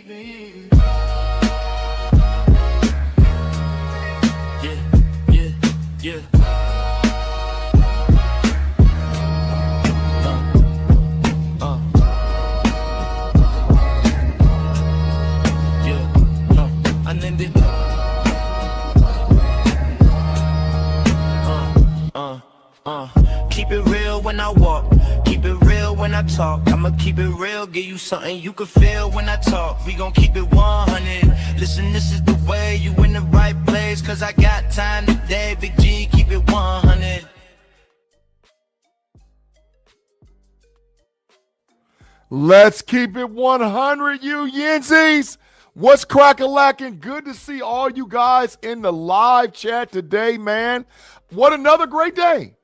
baby. Yeah. Keep it real when I walk, keep it real when I talk. I'ma keep it real, give you something you can feel when I talk. We gon' keep it 100. Listen, this is the way, you in the right place, cause I got time today. Big G, keep it 100. Let's keep it 100, you Yinzies. What's crack-a-lackin'? Good to see all you guys in the live chat today, man. What another great day.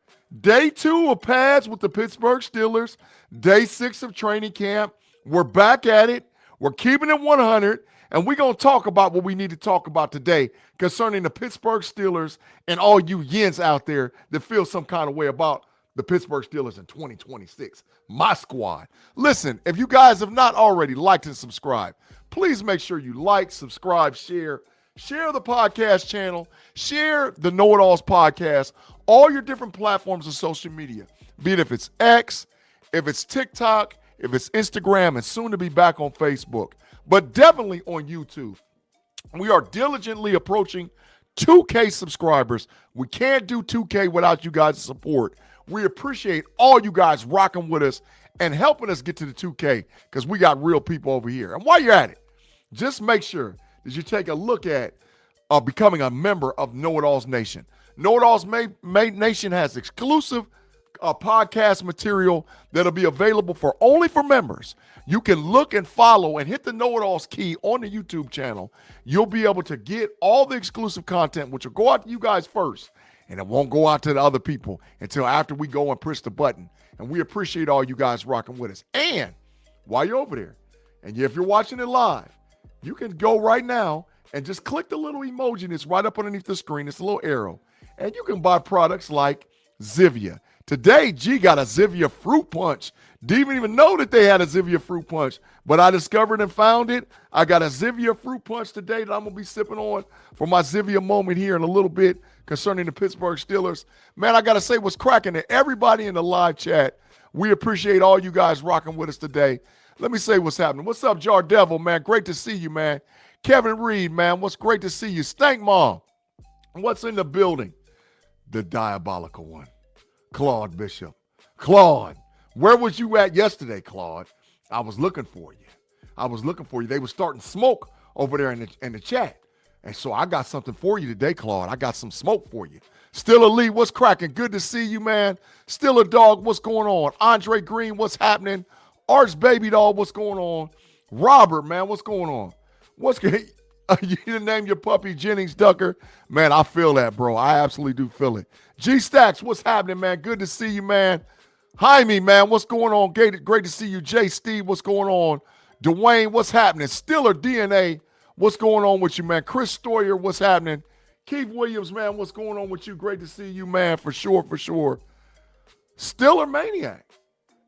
Day 2 of pads with the Pittsburgh Steelers. Day 6 of training camp. We're back at it. We're keeping it 100. And we're going to talk about what we need to talk about today concerning the Pittsburgh Steelers and all you Yins out there that feel some kind of way about the Pittsburgh Steelers in 2026. My squad. Listen, if you guys have not already liked and subscribed, please make sure you like, subscribe, share. Share the podcast channel. Share the Know It Alls podcast. All your different platforms of social media. Be it if it's X, if it's TikTok, if it's Instagram, and soon to be back on Facebook. But definitely on YouTube. We are diligently approaching 2K subscribers. We can't do 2K without you guys' support. We appreciate all you guys rocking with us and helping us get to the 2K because we got real people over here. And while you're at it, just make sure that you take a look at becoming a member of Know It Alls Nation. Know It Alls Nation has exclusive podcast material that'll be available only for members. You can look and follow and hit the Know It Alls key on the YouTube channel. You'll be able to get all the exclusive content, which will go out to you guys first, and it won't go out to the other people until after we go and push the button. And we appreciate all you guys rocking with us. And while you're over there, and if you're watching it live, you can go right now and just click the little emoji that's right up underneath the screen. It's a little arrow. And you can buy products like Zivia. Today, G got a Zivia fruit punch. Didn't even know that they had a Zivia fruit punch, but I discovered and found it. I got a Zivia fruit punch today that I'm going to be sipping on for my Zivia moment here in a little bit concerning the Pittsburgh Steelers. Man, I got to say what's cracking to everybody in the live chat. We appreciate all you guys rocking with us today. Let me say what's happening. What's up, Jar Devil, man? Great to see you, man. Kevin Reed, man, what's great to see you. Stank Mom, what's in the building? The diabolical one, Claude Bishop. Claude, where was you at yesterday, Claude? I was looking for you. They were starting smoke over there in the chat. And so I got something for you today, Claude. I got some smoke for you. Still Elite, what's cracking? Good to see you, man. Still a Dog, what's going on? Andre Green, what's happening? Arch Baby Doll, what's going on? Robert, man, what's going on? What's good? You didn't name your puppy Jennings Ducker? Man, I feel that, bro. I absolutely do feel it. G Stacks, what's happening, man? Good to see you, man. Jaime, man, what's going on? Great to see you. J Steve, what's going on? Dwayne, what's happening? Stiller DNA, what's going on with you, man? Chris Stoyer, what's happening? Keith Williams, man, what's going on with you? Great to see you, man, for sure. Stiller Maniac.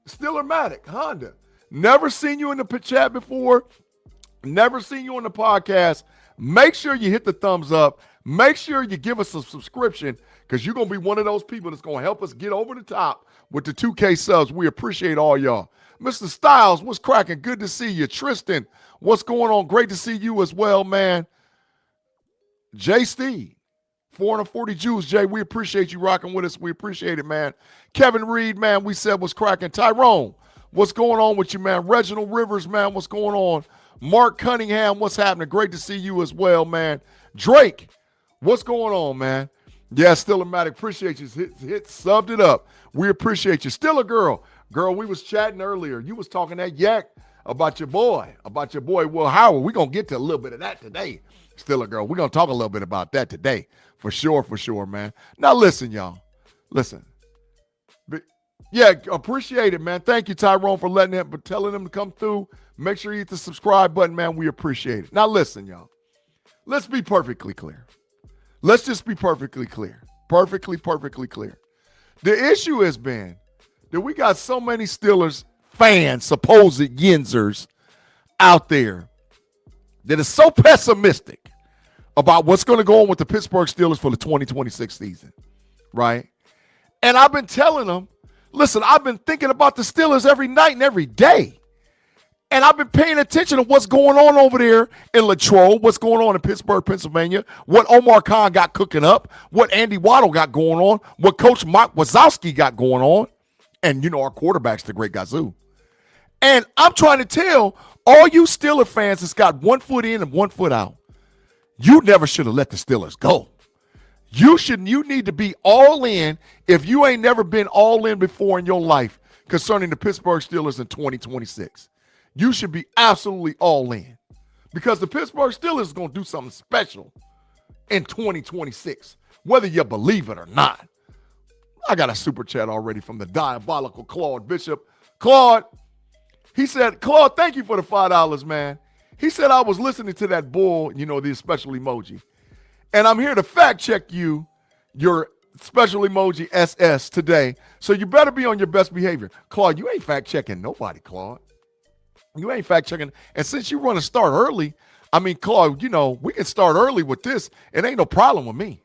Stillermatic, Honda. Never seen you in the chat before. Never seen you on the podcast. Make sure you hit the thumbs up. Make sure you give us a subscription because you're going to be one of those people that's going to help us get over the top with the 2K subs. We appreciate all y'all. Mr. Styles, what's cracking? Good to see you. Tristan, what's going on? Great to see you as well, man. J. Steve, 440 Jews. Jay, we appreciate you rocking with us. We appreciate it, man. Kevin Reed, man, we said what's cracking. Tyrone, what's going on with you, man? Reginald Rivers, man, what's going on? Mark Cunningham, what's happening? Great to see you as well, man. Drake, what's going on, man? Yeah, Stillamatic, appreciate you. Hit subbed it up. We appreciate you. Still a girl. Girl, we was chatting earlier. You was talking that yak about your boy, Will Howard. We're going to get to a little bit of that today. Still a girl. We're going to talk a little bit about that today. For sure, man. Now, listen, y'all. Listen. Yeah, appreciate it, man. Thank you, Tyrone, for telling them to come through. Make sure you hit the subscribe button, man. We appreciate it. Now, listen, y'all. Let's be perfectly clear. Let's just be perfectly clear. Perfectly clear. The issue has been that we got so many Steelers fans, supposed Yinzers, out there that is so pessimistic about what's going to go on with the Pittsburgh Steelers for the 2026 season, right? And I've been telling them, listen, I've been thinking about the Steelers every night and every day. And I've been paying attention to what's going on over there in Latrobe, what's going on in Pittsburgh, Pennsylvania, what Omar Khan got cooking up, what Andy Waddle got going on, what Coach Mike Wazowski got going on, and, our quarterback's the great Gazoo. And I'm trying to tell all you Steeler fans that's got 1 foot in and 1 foot out, you never should have let the Steelers go. You need to be all in if you ain't never been all in before in your life concerning the Pittsburgh Steelers in 2026. You should be absolutely all in because the Pittsburgh Steelers is going to do something special in 2026, whether you believe it or not. I got a super chat already from the diabolical Claude Bishop. Claude, he said, Claude, thank you for the $5, man. He said, I was listening to that bull, the special emoji. And I'm here to fact check your special emoji SS today. So you better be on your best behavior. Claude, you ain't fact checking nobody, Claude. You ain't fact checking. And since you want to start early, Claude, we can start early with this. It ain't no problem with me.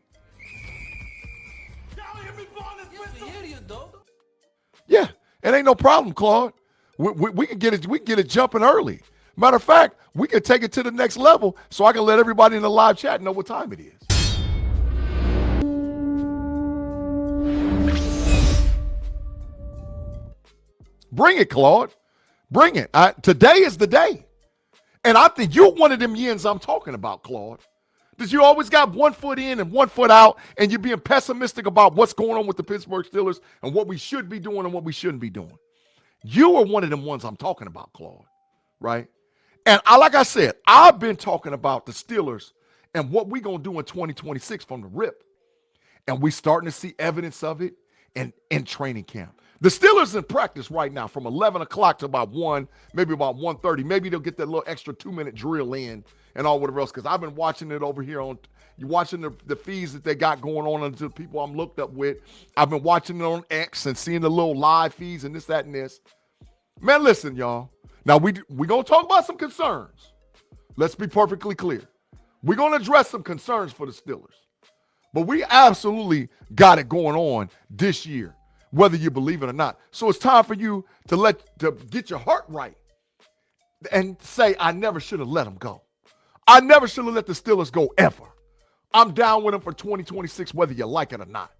Yeah, it ain't no problem, Claude. We can get it jumping early. Matter of fact, we can take it to the next level so I can let everybody in the live chat know what time it is. Bring it, Claude. Bring it. Today is the day. And I think you're one of them yins I'm talking about, Claude. That you always got 1 foot in and 1 foot out, and you're being pessimistic about what's going on with the Pittsburgh Steelers and what we should be doing and what we shouldn't be doing. You are one of them ones I'm talking about, Claude, right? And like I said, I've been talking about the Steelers and what we're going to do in 2026 from the rip. And we starting to see evidence of it in training camp. The Steelers in practice right now from 11 o'clock to about 1, maybe about 1:30. Maybe they'll get that little extra 2-minute drill in and all whatever else, because I've been watching it over here you're watching the feeds that they got going on to the people I'm looked up with. I've been watching it on X and seeing the little live feeds and this, that, and this. Man, listen, y'all. Now, we're going to talk about some concerns. Let's be perfectly clear. We're going to address some concerns for the Steelers. But we absolutely got it going on this year, whether you believe it or not. So it's time for you to get your heart right and say, I never should have let them go. I never should have let the Steelers go ever. I'm down with them for 2026, whether you like it or not.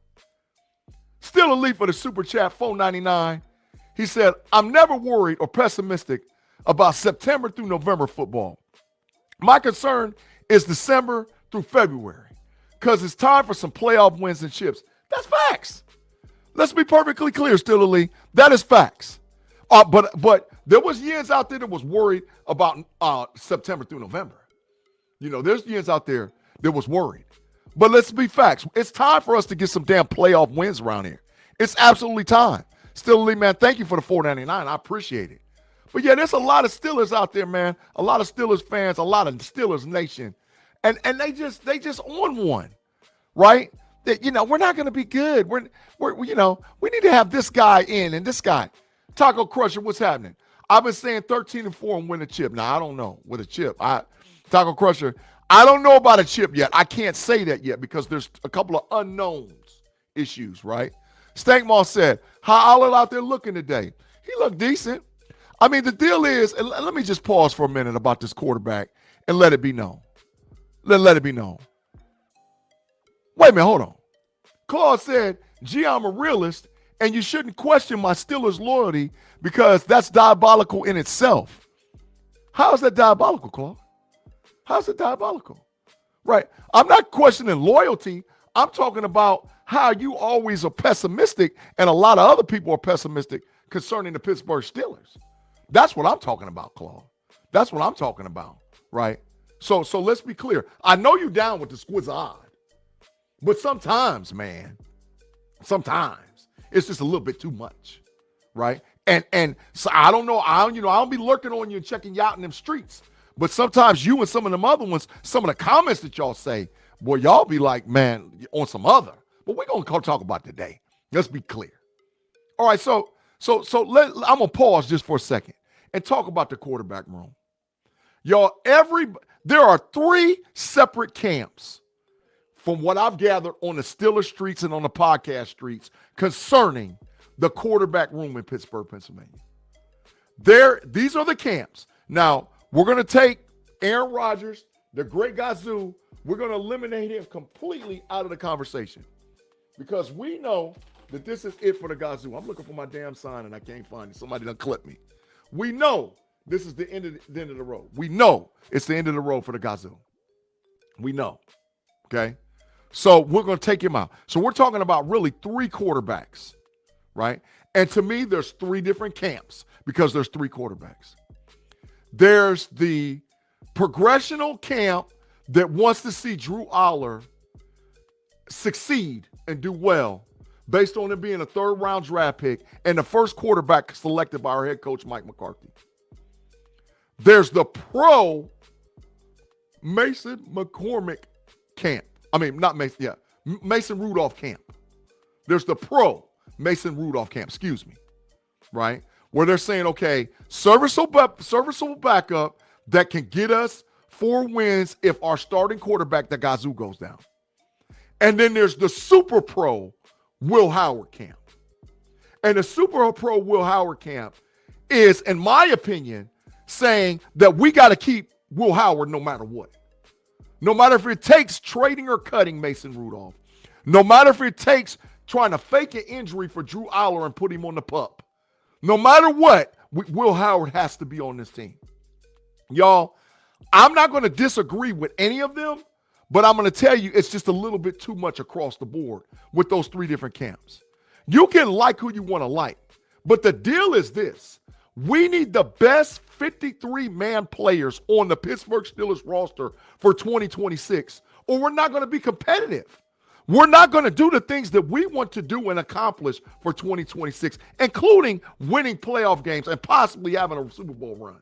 Still Elite for the Super Chat, $4.99. He said, I'm never worried or pessimistic about September through November football. My concern is December through February because it's time for some playoff wins and chips. That's facts. Let's be perfectly clear, Still Elite. That is facts. But there was years out there that was worried about September through November. There's years out there that was worried. But let's be facts. It's time for us to get some damn playoff wins around here. It's absolutely time. Still Elite, man, thank you for the $4.99. I appreciate it. But yeah, there's a lot of Steelers out there, man. A lot of Steelers fans, a lot of Steelers Nation. And they just on one, right? That, we're not going to be good. We need to have this guy in and this guy. Taco Crusher, what's happening? I've been saying 13-4 and win a chip. Now, I don't know with a chip. Taco Crusher, I don't know about a chip yet. I can't say that yet because there's a couple of unknowns issues, right? Stankmall said, how all out there looking today? He looked decent. The deal is, and let me just pause for a minute about this quarterback and let it be known. Let it be known. Wait a minute, hold on. Claude said, gee, I'm a realist, and you shouldn't question my Steelers loyalty because that's diabolical in itself. How is that diabolical, Claude? How's it diabolical? Right. I'm not questioning loyalty. I'm talking about how you always are pessimistic, and a lot of other people are pessimistic concerning the Pittsburgh Steelers. That's what I'm talking about, Claude. That's what I'm talking about, right? So let's be clear. I know you're down with the squizzard, but sometimes, man, it's just a little bit too much, right? And so I don't know. I don't be lurking on you and checking you out in them streets. But sometimes you and some of them other ones, some of the comments that y'all say, boy, y'all be like, man, on some other. But we're going to talk about today. Let's be clear. All right, so I'm going to pause just for a second and talk about the quarterback room. Y'all, There are 3 separate camps from what I've gathered on the Steelers streets and on the podcast streets concerning the quarterback room in Pittsburgh, Pennsylvania. These are the camps. Now, we're going to take Aaron Rodgers, the great Gazoo, we're going to eliminate him completely out of the conversation because we know that this is it for the Gazoo. I'm looking for my damn sign and I can't find it. Somebody done clipped me. We know this is the end of the road. We know it's the end of the road for the Gazoo. We know. Okay? So we're going to take him out. So we're talking about really 3 quarterbacks, right? And to me, there's 3 different camps because there's 3 quarterbacks. There's the progressional camp that wants to see Drew Aller succeed and do well based on him being a 3rd-round draft pick and the first quarterback selected by our head coach, Mike McCarthy. There's the pro Mason McCormick camp. I mean, not Mason, yeah, Mason Rudolph camp. There's the pro Mason Rudolph camp, excuse me, right? Where they're saying, okay, serviceable backup that can get us 4 wins if our starting quarterback, the Gazoo, goes down. And then there's the super pro Will Howard camp. And the super pro Will Howard camp is, in my opinion, saying that we got to keep Will Howard no matter what. No matter if it takes trading or cutting Mason Rudolph. No matter if it takes trying to fake an injury for Drew Aller and put him on the pup. No matter what, Will Howard has to be on this team. Y'all, I'm not going to disagree with any of them, but I'm going to tell you it's just a little bit too much across the board with those 3 different camps. You can like who you want to like, but the deal is this. We need the best 53-man players on the Pittsburgh Steelers roster for 2026, or we're not going to be competitive. We're not going to do the things that we want to do and accomplish for 2026, including winning playoff games and possibly having a Super Bowl run.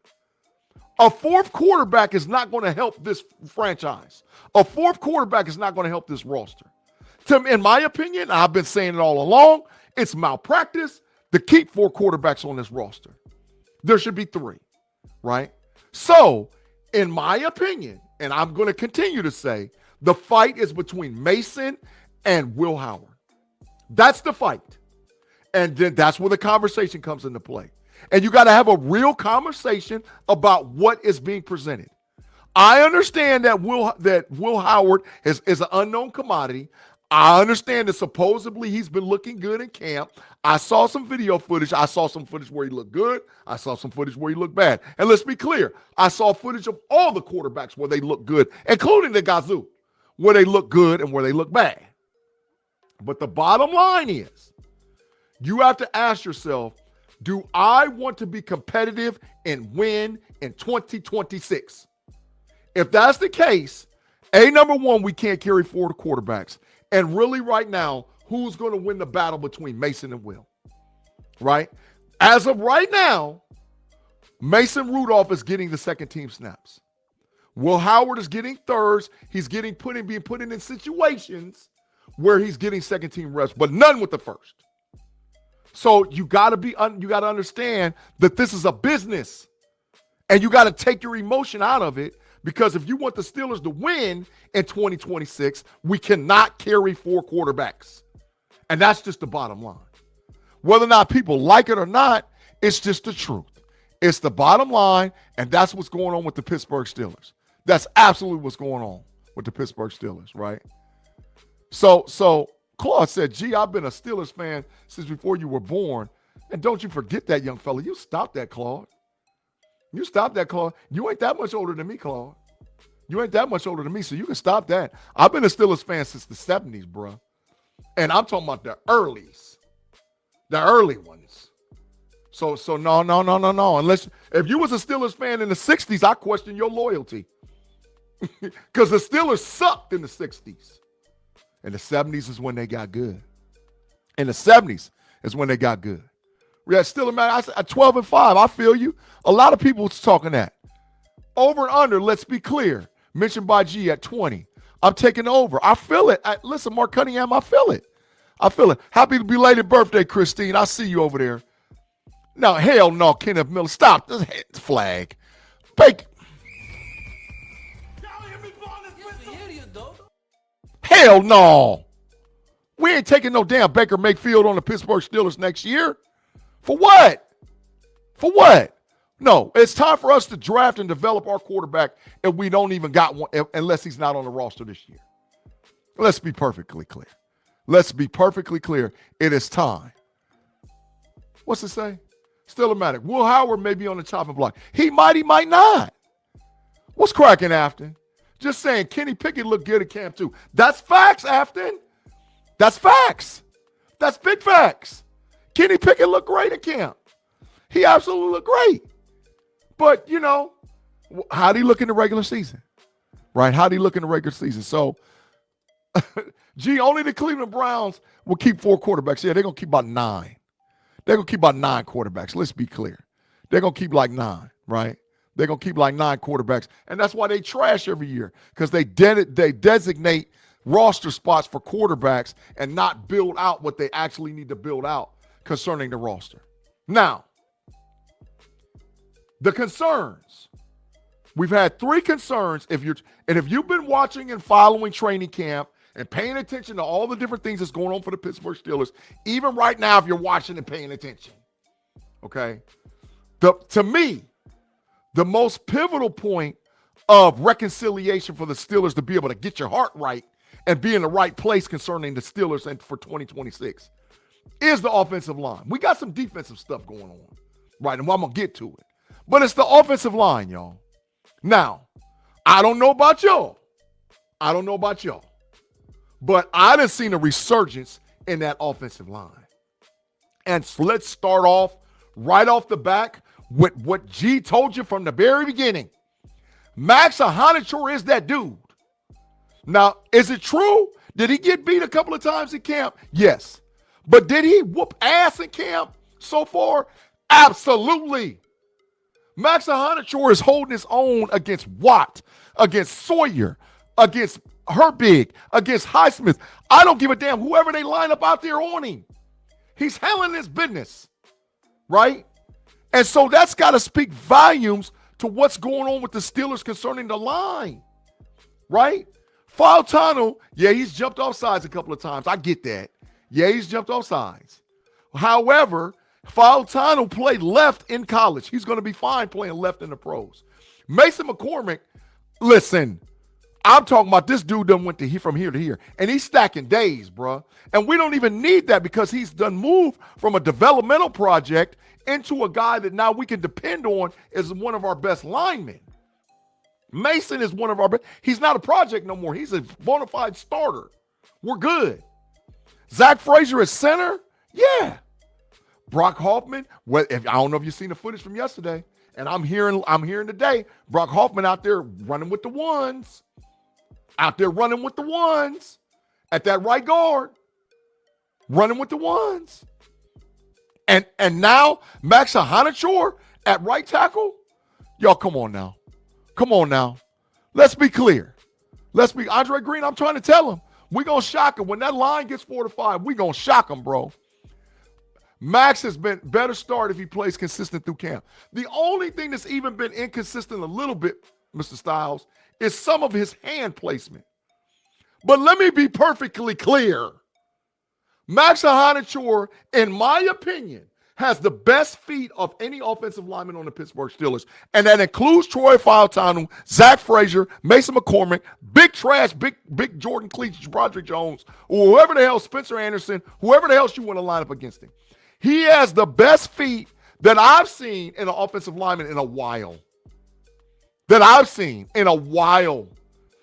A 4th quarterback is not going to help this franchise. A 4th quarterback is not going to help this roster. In my opinion, I've been saying it all along, it's malpractice to keep 4 quarterbacks on this roster. There should be 3, right? So, in my opinion, and I'm going to continue to say, the fight is between Mason and Will Howard. That's the fight. And then that's where the conversation comes into play. And you got to have a real conversation about what is being presented. I understand that Will Howard is an unknown commodity. I understand that supposedly he's been looking good in camp. I saw some video footage. I saw some footage where he looked good. I saw some footage where he looked bad. And let's be clear, I saw footage of all the quarterbacks where they look good, including the Gazoo, where they look good and where they look bad. But the bottom line is, you have to ask yourself, do I want to be competitive and win in 2026? If that's the case, number 1, we can't carry 4 quarterbacks. And really right now, who's going to win the battle between Mason and Will? Right? As of right now, Mason Rudolph is getting the 2nd team snaps. Will Howard is getting 3rds. He's being put in situations where he's getting 2nd team reps, but none with the 1st. So you got to understand that this is a business, and you got to take your emotion out of it, because if you want the Steelers to win in 2026, we cannot carry 4 quarterbacks. And that's just the bottom line. Whether or not people like it or not, it's just the truth. It's the bottom line, and that's what's going on with the Pittsburgh Steelers. That's absolutely what's going on with the Pittsburgh Steelers, right? So Claude said, gee, I've been a Steelers fan since before you were born. And don't you forget that, young fella. You stop that, Claude. You stop that, Claude. You ain't that much older than me, Claude. You ain't that much older than me, so you can stop that. I've been a Steelers fan since the 70s, bro. And I'm talking about the earlies. The early ones. So no. Unless, if you was a Steelers fan in the 60s, I question your loyalty. Because the Steelers sucked in the 60s. And the 70s is when they got good. In the 70s is when they got good. We had Steelers, man, I said 12-5. I feel you. A lot of people was talking that. Over and under, let's be clear. Mentioned by G at 20. I'm taking over. I feel it. Listen, Mark Cunningham, I feel it. I feel it. Happy belated birthday, Christine. I see you over there. No, hell no, Kenneth Miller. Stop this flag. Bake. Hell no. We ain't taking no damn Baker Mayfield on the Pittsburgh Steelers next year. For what? For what? No, it's time for us to draft and develop our quarterback if we don't even got one, unless he's not on the roster this year. Let's be perfectly clear. Let's be perfectly clear. It is time. What's it say? Stillmatic. Will Howard may be on the chopping block. He might not. What's cracking, Afton? Just saying, Kenny Pickett looked good at camp too. That's facts, Afton. That's facts. That's big facts. Kenny Pickett looked great at camp. He absolutely looked great. But, you know, how'd he look in the regular season? Right? How'd he look in the regular season? So, only the Cleveland Browns will keep 4 quarterbacks. Yeah, they're going to keep about 9. They're going to keep about 9 quarterbacks. Let's be clear. They're going to keep like 9, right? They're going to keep like 9 quarterbacks. And that's why they trash every year, because they designate roster spots for quarterbacks and not build out what they actually need to build out concerning the roster. Now, the concerns. We've had 3 concerns. If you've been watching and following training camp and paying attention to all the different things that's going on for the Pittsburgh Steelers, even right now, if you're watching and paying attention, okay? To me, the most pivotal point of reconciliation for the Steelers to be able to get your heart right and be in the right place concerning the Steelers and for 2026 is the offensive line. We got some defensive stuff going on, right? And I'm going to get to it. But it's the offensive line, y'all. Now, I don't know about y'all. But I done seen a resurgence in that offensive line. And so let's start off right off the back with what G told you from the very beginning. Max Ahanichor is that dude. Now, is it true? Did he get beat a couple of times in camp? Yes. But did he whoop ass in camp so far? Absolutely. Max Ahanichor is holding his own against Watt, against Sawyer, against Herbig, against Highsmith. I don't give a damn whoever they line up out there on him. He's handling his business, right? And so that's got to speak volumes to what's going on with the Steelers concerning the line, right? Fautanu, yeah, he's jumped off sides a couple of times. I get that. Yeah, he's jumped off sides. However, Fautanu played left in college. He's going to be fine playing left in the pros. Mason McCormick, listen, I'm talking about this dude done went from here to here, and he's stacking days, bro. And we don't even need that because he's done moved from a developmental project into a guy that now we can depend on as one of our best linemen. Mason is one of our best. He's not a project no more. He's a bona fide starter. We're good. Zach Frazier at center? Yeah. Brock Hoffman, I don't know if you've seen the footage from yesterday, and I'm hearing today, Brock Hoffman out there running with the ones. Out there running with the ones. At that right guard. Running with the ones. And now Max Ahanichor at right tackle? Y'all, come on now. Come on now. Let's be clear. Andre Green, I'm trying to tell him. We're going to shock him. When that line gets 4-5, we're going to shock him, bro. Max has been better start if he plays consistent through camp. The only thing that's even been inconsistent a little bit, Mr. Styles, is some of his hand placement. But let me be perfectly clear. Max Ahanichor, in my opinion, has the best feet of any offensive lineman on the Pittsburgh Steelers. And that includes Troy Fautanu, Zach Frazier, Mason McCormick, Big Trash, Big Jordan Cleach, Broderick Jones, or whoever the hell, Spencer Anderson, whoever the hell you want to line up against him. He has the best feet that I've seen in an offensive lineman in a while.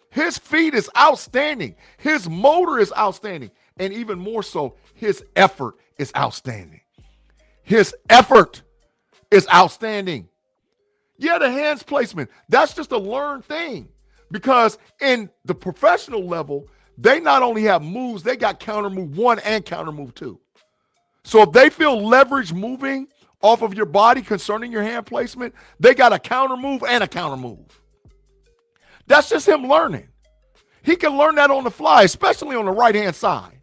His feet is outstanding. His motor is outstanding. And even more so, his effort is outstanding. Yeah, the hands placement, that's just a learned thing. Because in the professional level, they not only have moves, they got counter move 1 and counter move 2. So if they feel leverage moving off of your body concerning your hand placement, they got a counter move and a counter move. That's just him learning. He can learn that on the fly, especially on the right-hand side.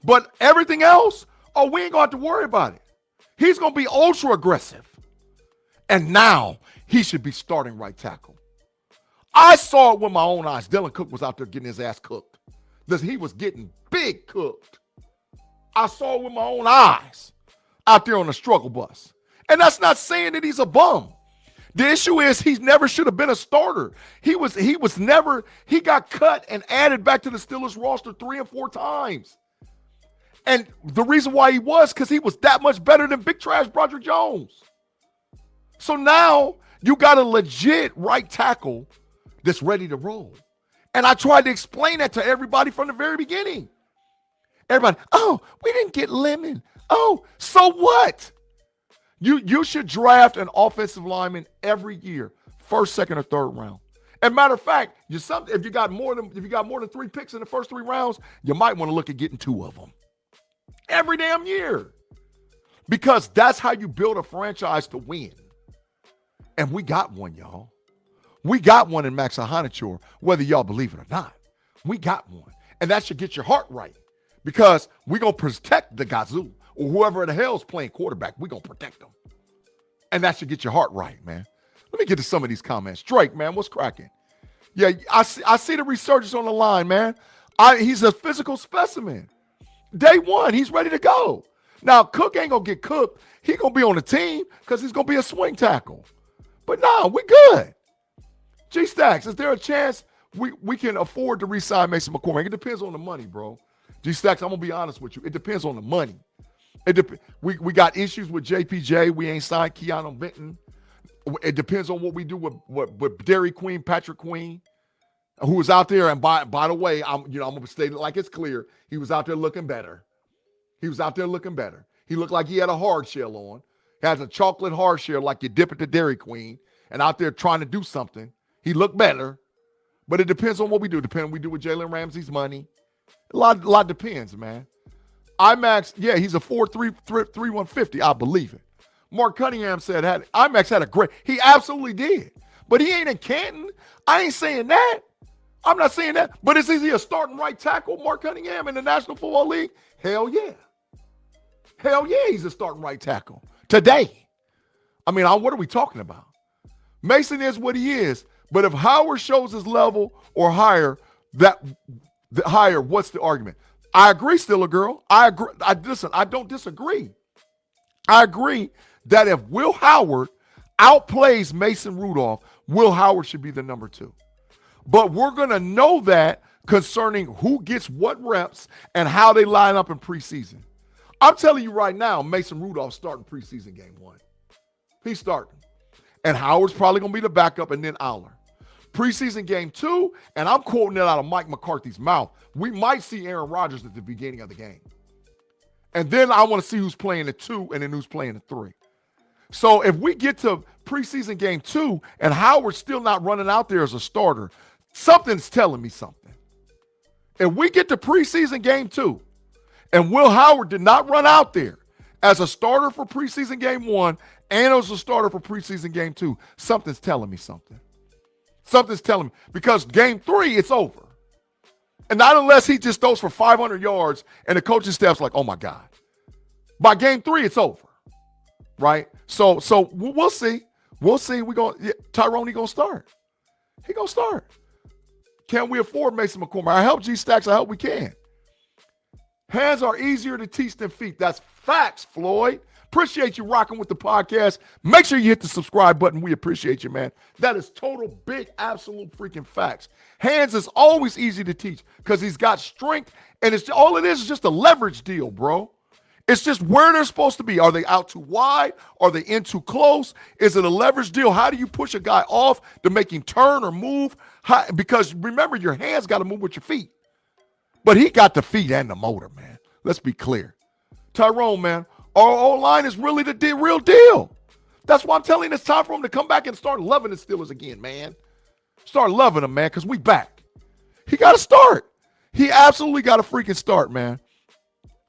But everything else, we ain't going to have to worry about it. He's going to be ultra aggressive. And now he should be starting right tackle. I saw it with my own eyes. Dylan Cook was out there getting his ass cooked. He was getting big cooked. I saw it with my own eyes out there on the struggle bus. And that's not saying that he's a bum. The issue is he never should have been a starter. He got cut and added back to the Steelers roster 3 and 4 times. And the reason why he was because he was that much better than Big Trash Broderick Jones. So now you got a legit right tackle that's ready to roll. And I tried to explain that to everybody from the very beginning. Everybody, oh, we didn't get Lemon. Oh, so what? You should draft an offensive lineman every year, first, second, or third round. And matter of fact, if you got more than 3 picks in the first 3 rounds, you might want to look at getting 2 of them every damn year, because that's how you build a franchise to win. And we got one, y'all. We got one in Max Ahanichor, whether y'all believe it or not. We got one, and that should get your heart right, because we're gonna protect the Gazoo. Or whoever the hell's playing quarterback, we're going to protect them. And that should get your heart right, man. Let me get to some of these comments. Drake, man, what's cracking? Yeah, I see the resurgence on the line, man. He's a physical specimen. Day one, he's ready to go. Now, Cook ain't going to get cooked. He going to be on the team because he's going to be a swing tackle. But no, we good. G-Stacks, is there a chance we can afford to re-sign Mason McCormick? It depends on the money, bro. G-Stacks, I'm going to be honest with you. It depends on the money. We got issues with JPJ. We ain't signed Keanu Benton. It depends on what we do with Derry Queen, Patrick Queen, who was out there. And by the way, I'm gonna state it like it's clear. He was out there looking better. He looked like he had a hard shell on. He has a chocolate hard shell like you dip at the Dairy Queen, and out there trying to do something. He looked better, but it depends on what we do. Depending on what we do with Jalen Ramsey's money. A lot depends, man. IMAX, yeah, he's a 4.3 150. I believe it. Mark Cunningham said IMAX had a great. He absolutely did. But he ain't in Canton. I ain't saying that. I'm not saying that. But is he a starting right tackle, Mark Cunningham, in the National Football League? Hell yeah. Hell yeah, he's a starting right tackle. Today. I mean, what are we talking about? Mason is what he is. But if Howard shows his level or higher, what's the argument? I agree, Stiller Girl. I agree. Listen, I don't disagree. I agree that if Will Howard outplays Mason Rudolph, Will Howard should be the number 2. But we're going to know that concerning who gets what reps and how they line up in preseason. I'm telling you right now, Mason Rudolph's starting preseason game 1. He's starting. And Howard's probably going to be the backup, and then Aller. Preseason game 2, and I'm quoting it out of Mike McCarthy's mouth, we might see Aaron Rodgers at the beginning of the game. And then I want to see who's playing at 2 and then who's playing at 3. So if we get to preseason game 2 and Howard's still not running out there as a starter, something's telling me something. If we get to preseason game 2 and Will Howard did not run out there as a starter for preseason game 1 and as a starter for preseason game 2, something's telling me something. Something's telling me, because game 3, it's over. And not unless he just throws for 500 yards and the coaching staff's like, oh my God. By game 3, it's over. Right? So we'll see. We'll see. Tyrone, he gonna start. He gonna start. Can we afford Mason McCormick? I help G-Stacks. I hope we can. Hands are easier to teach than feet. That's facts, Floyd. Appreciate you rocking with the podcast. Make sure you hit the subscribe button. We appreciate you, man. That is total big, absolute freaking facts. Hands is always easy to teach because he's got strength, and all it is just a leverage deal, bro. It's just where they're supposed to be. Are they out too wide? Are they in too close? Is it a leverage deal? How do you push a guy off to make him turn or move? Because remember, your hands got to move with your feet. But he got the feet and the motor, man. Let's be clear. Tyrone, man, our O-line is really the real deal. That's why I'm telling you, it's time for him to come back and start loving the Steelers again, man. Start loving them, man, because we back. He got to start. He absolutely got to freaking start, man.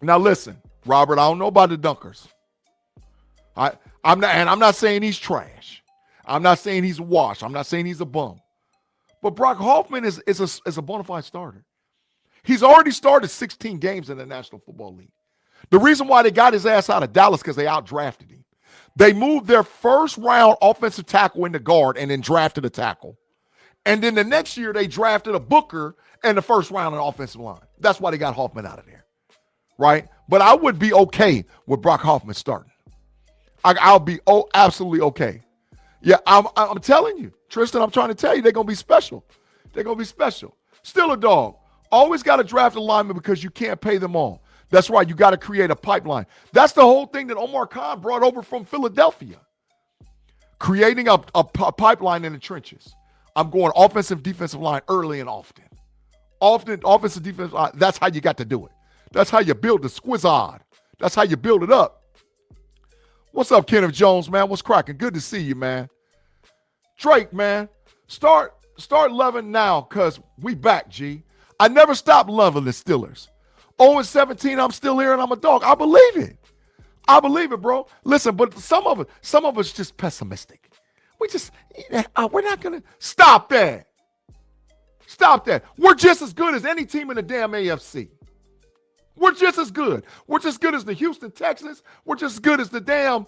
Now, listen, Robert, I don't know about the Dunkers. I'm not saying he's trash. I'm not saying he's a wash. I'm not saying he's a bum. But Brock Hoffman is a bona fide starter. He's already started 16 games in the National Football League. The reason why they got his ass out of Dallas because they outdrafted him. They moved their first round offensive tackle into guard and then drafted a tackle. And then the next year they drafted a Booker in the first round of the offensive line. That's why they got Hoffman out of there, right? But I would be okay with Brock Hoffman starting. I'll be absolutely okay. Yeah, I'm telling you, Tristan, I'm trying to tell you, they're going to be special. They're going to be special. Still a dog. Always got to draft a lineman because you can't pay them all. That's right. You got to create a pipeline. That's the whole thing that Omar Khan brought over from Philadelphia. Creating a pipeline in the trenches. I'm going offensive, defensive line early and often. Often, offensive, defensive line. That's how you got to do it. That's how you build the squizzard. That's how you build it up. What's up, Kenneth Jones, man? What's cracking? Good to see you, man. Drake, man. Start loving now because we back, G. I never stopped loving the Steelers. 0-17, I'm still here and I'm a dog. I believe it. I believe it, bro. Listen, but some of us just pessimistic. We're not going to stop that. Stop that. We're just as good as any team in the damn AFC. We're just as good. We're just as good as the Houston Texans. We're just as good as the damn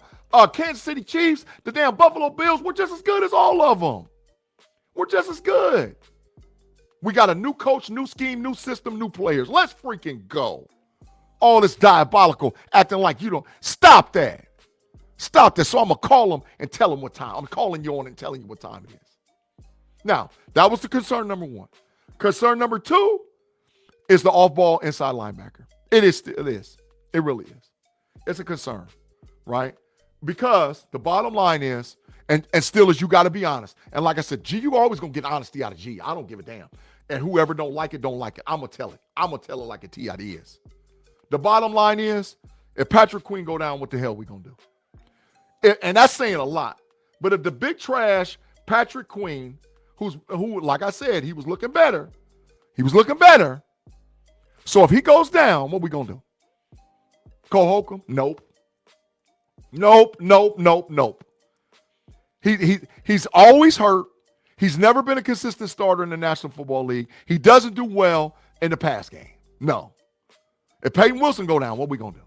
Kansas City Chiefs, the damn Buffalo Bills. We're just as good as all of them. We're just as good. We got a new coach, new scheme, new system, new players. Let's freaking go. All this diabolical acting like you don't. Stop that. Stop this. So I'm going to call them and tell them what time. I'm calling you on and telling you what time it is. Now, that was the concern number one. Concern number two is the off-ball inside linebacker. It is. It really is. It's a concern, right? Because the bottom line is, and still is, you got to be honest. And like I said, G, you always going to get honesty out of G. I don't give a damn. And whoever don't like it, don't like it. I'm going to tell it. I'm going to tell it like it is. The bottom line is, if Patrick Queen go down, what the hell we going to do? And that's saying a lot. But if the big trash Patrick Queen, who, like I said, he was looking better. He was looking better. So if he goes down, what we going to do? Cole Holcomb? Nope. Nope. He's always hurt. He's never been a consistent starter in the National Football League. He doesn't do well in the pass game. No. If Peyton Wilson go down, what we going to do?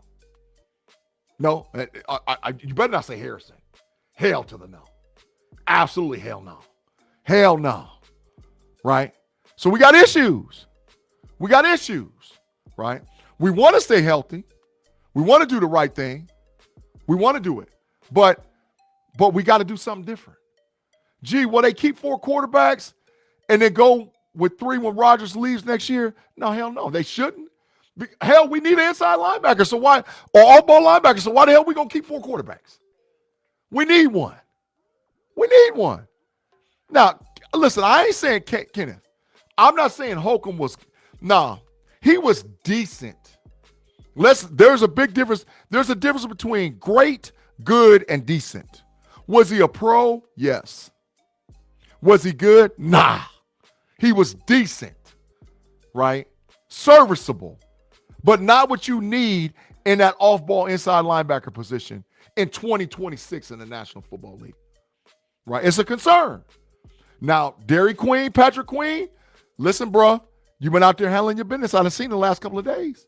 No. You better not say Harrison. Hell to the no. Absolutely hell no. Hell no. Right? So we got issues. Right? We want to stay healthy. We want to do the right thing. We want to do it. But we got to do something different. Gee, will they keep 4 quarterbacks and then go with 3 when Rodgers leaves next year? No, hell no. They shouldn't. Hell, we need an inside linebacker. So why, or off-ball linebacker. So why the hell we going to keep 4 quarterbacks? We need one. Now, listen, I ain't saying Kenneth. I'm not saying Holcomb was, he was decent. There's a big difference. There's a difference between great, good, and decent. Was he a pro? Yes. Was he good? Nah. He was decent, right? Serviceable, but not what you need in that off-ball inside linebacker position in 2026 in the National Football League, right? It's a concern. Now, Patrick Queen, listen, bro, you've been out there handling your business. I've seen the last couple of days.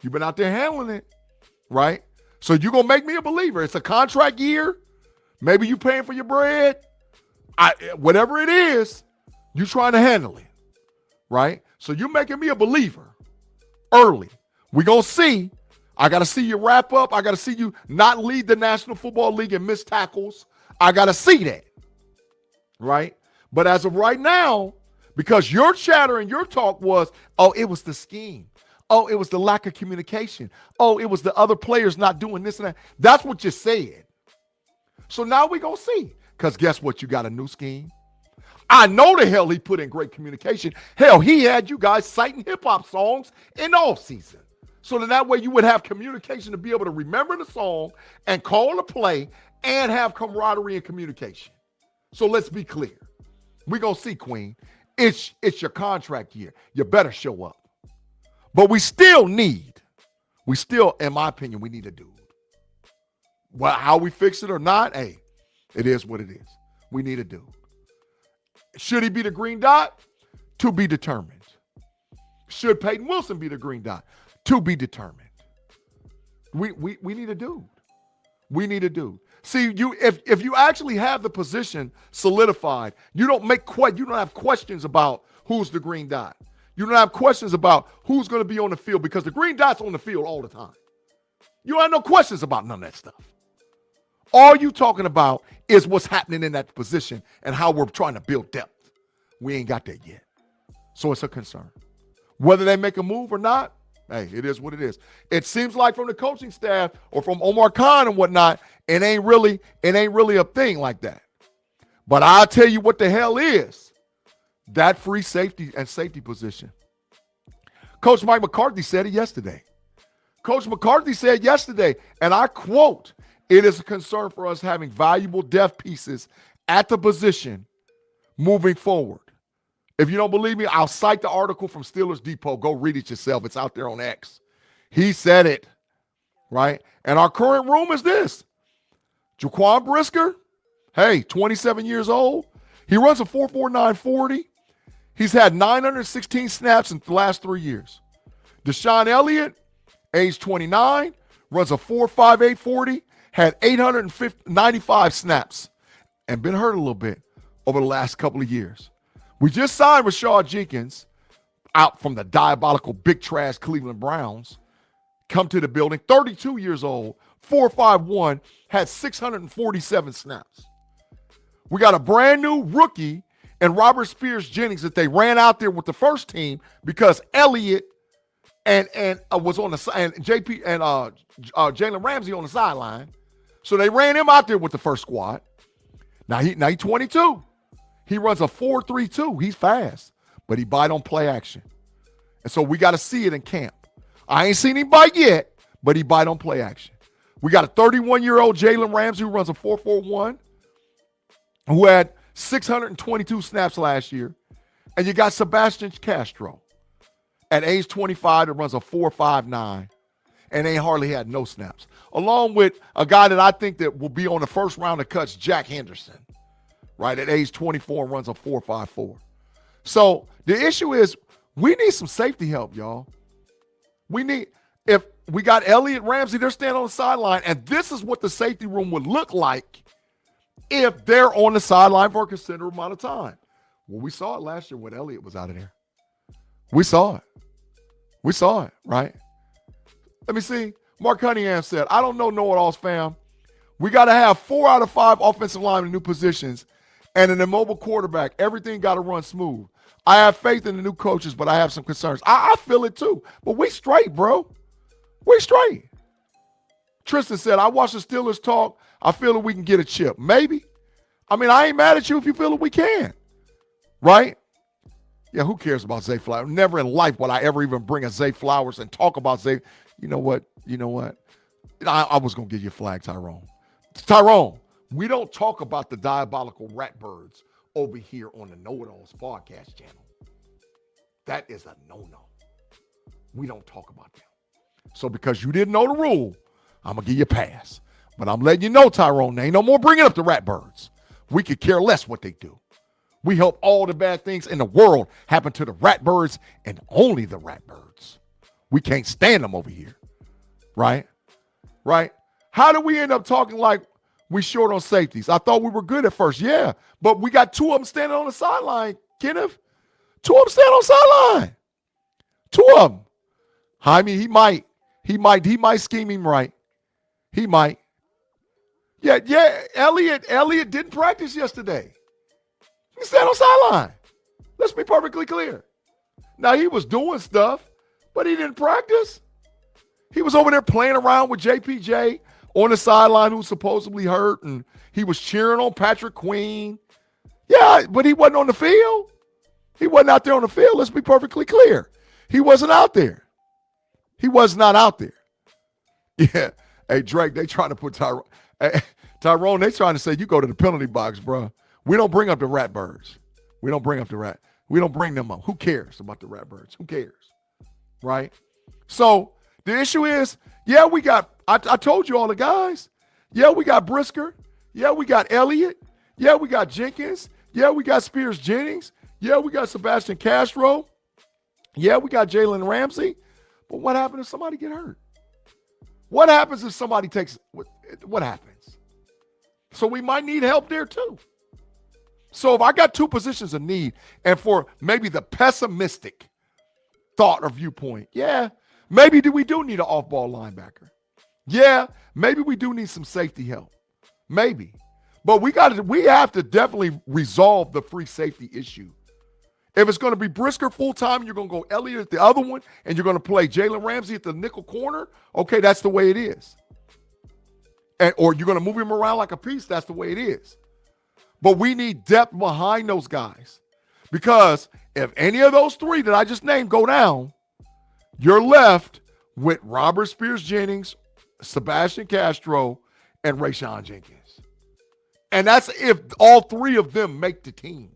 You've been out there handling it, right? So you're going to make me a believer. It's a contract year. Maybe you paying for your bread. Whatever it is, you trying to handle it, right? So you're making me a believer early. We're going to see. I got to see you wrap up. I got to see you not lead the National Football League and miss tackles. I got to see that, right? But as of right now, because your chatter and your talk was, oh, it was the scheme. Oh, it was the lack of communication. Oh, it was the other players not doing this and that. That's what you said. So now we're going to see. Because guess what? You got a new scheme. I know the hell he put in great communication. Hell, he had you guys citing hip-hop songs in off season. So that way you would have communication to be able to remember the song and call the play and have camaraderie and communication. So let's be clear. We're going to see, Queen. It's your contract year. You better show up. But we still, in my opinion, we need a dude. Well, how we fix it or not, hey, it is what it is. We need a dude. Should he be the green dot? To be determined. Should Peyton Wilson be the green dot? To be determined. We need a dude. We need a dude. See, if you actually have the position solidified, you don't have questions about who's the green dot. You don't have questions about who's going to be on the field because the green dot's on the field all the time. You have no questions about none of that stuff. All you talking about is what's happening in that position and how we're trying to build depth. We ain't got that yet. So it's a concern. Whether they make a move or not, hey, it is what it is. It seems like from the coaching staff or from Omar Khan and whatnot, it ain't really a thing like that. But I'll tell you what the hell is that free safety and safety position. Coach Mike McCarthy said it yesterday. Coach McCarthy said yesterday, and I quote, "It is a concern for us having valuable depth pieces at the position moving forward." If you don't believe me, I'll cite the article from Steelers Depot. Go read it yourself. It's out there on X. He said it, right? And our current room is this. Jaquan Brisker, hey, 27 years old. He runs a 4.49 40. He's had 916 snaps in the last 3 years. Deshaun Elliott, age 29, runs a 4.58 40, had 895 snaps and been hurt a little bit over the last couple of years. We just signed Rashad Jenkins out from the diabolical big trash Cleveland Browns. Come to the building, 32 years old, 4.51, had 647 snaps. We got a brand new rookie and Robert Spears-Jennings that they ran out there with the first team because Elliott and was on the and JP and Jalen Ramsey on the sideline. So they ran him out there with the first squad. Now he's 22. He runs a 4.32. He's fast, but he bite on play action. And so we got to see it in camp. I ain't seen him bite yet, but he bite on play action. We got a 31-year-old Jalen Ramsey who runs a 4.41, who had 622 snaps last year. And you got Sebastian Castro at age 25 that runs a 4.59 and ain't hardly had no snaps. Along with a guy that I think that will be on the first round of cuts, Jack Henderson, right, at age 24 and runs a 4.54. So the issue is we need some safety help, y'all. If we got Elliott, Ramsey, they're standing on the sideline, and this is what the safety room would look like if they're on the sideline for a considerable amount of time. Well, we saw it last year when Elliott was out of there. We saw it, right? Let me see. Mark Cunningham said, "I don't know know-it-alls, fam. We got to have 4 out of 5 offensive linemen in new positions and an immobile quarterback. Everything got to run smooth. I have faith in the new coaches, but I have some concerns." I feel it too. But we straight, bro. We straight. Tristan said, "I watched the Steelers talk. I feel that we can get a chip." Maybe. I mean, I ain't mad at you if you feel that we can. Right? Yeah, who cares about Zay Flowers? Never in life would I ever even bring a Zay Flowers and talk about Zay. You know what? I was going to give you a flag, Tyrone. Tyrone, we don't talk about the diabolical rat birds over here on the Know-It-Alls podcast channel. That is a no-no. We don't talk about them. So because you didn't know the rule, I'm going to give you a pass. But I'm letting you know, Tyrone, there ain't no more bringing up the rat birds. We could care less what they do. We help all the bad things in the world happen to the rat birds and only the rat birds. We can't stand them over here. Right? Right? How do we end up talking like we short on safeties? I thought we were good at first. Yeah. But we got 2 of them standing on the sideline, Kenneth. 2 of them standing on the sideline. 2 of them. Jaime, he might scheme him right. He might. Yeah. Elliott didn't practice yesterday. He stand on the sideline. Let's be perfectly clear. Now, he was doing stuff, but he didn't practice. He was over there playing around with JPJ on the sideline who's supposedly hurt, and he was cheering on Patrick Queen. Yeah, but he wasn't on the field. He wasn't out there on the field. Let's be perfectly clear. He wasn't out there. He was not out there. Yeah. Hey, Drake, they trying to put Tyrone, they trying to say you go to the penalty box, bro. We don't bring up the rat birds. We don't bring them up. Who cares about the rat birds? Who cares? Right? So the issue is, yeah, we got, I told you all the guys. Yeah, we got Brisker. Yeah, we got Elliott. Yeah, we got Jenkins. Yeah, we got Spears-Jennings. Yeah, we got Sebastian Castro. Yeah, we got Jalen Ramsey. But what happens if somebody get hurt? What happens if somebody takes, what happens? So we might need help there too. So if I got two positions of need, and for maybe the pessimistic thought or viewpoint, yeah, maybe we do need an off-ball linebacker. Yeah, maybe we do need some safety help. Maybe. But we have to definitely resolve the free safety issue. If it's going to be Brisker full-time, you're going to go Elliott at the other one, and you're going to play Jalen Ramsey at the nickel corner, okay, that's the way it is. Or you're going to move him around like a piece, that's the way it is. But we need depth behind those guys. Because if any of those three that I just named go down, you're left with Robert Spears-Jennings, Sebastian Castro, and Rayshawn Jenkins. And that's if all three of them make the team.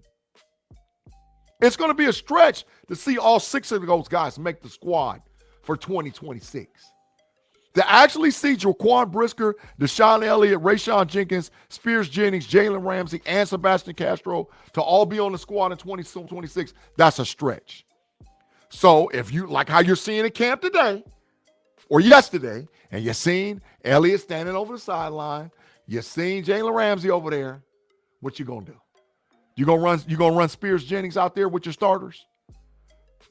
It's going to be a stretch to see all six of those guys make the squad for 2026. To actually see Jaquan Brisker, Deshaun Elliott, Rayshawn Jenkins, Spears-Jennings, Jalen Ramsey, and Sebastian Castro to all be on the squad in 2026, that's a stretch. So if you like how you're seeing at camp today or yesterday, and you're seeing Elliott standing over the sideline, you're seeing Jalen Ramsey over there, what you gonna do? You gonna run Spears-Jennings out there with your starters?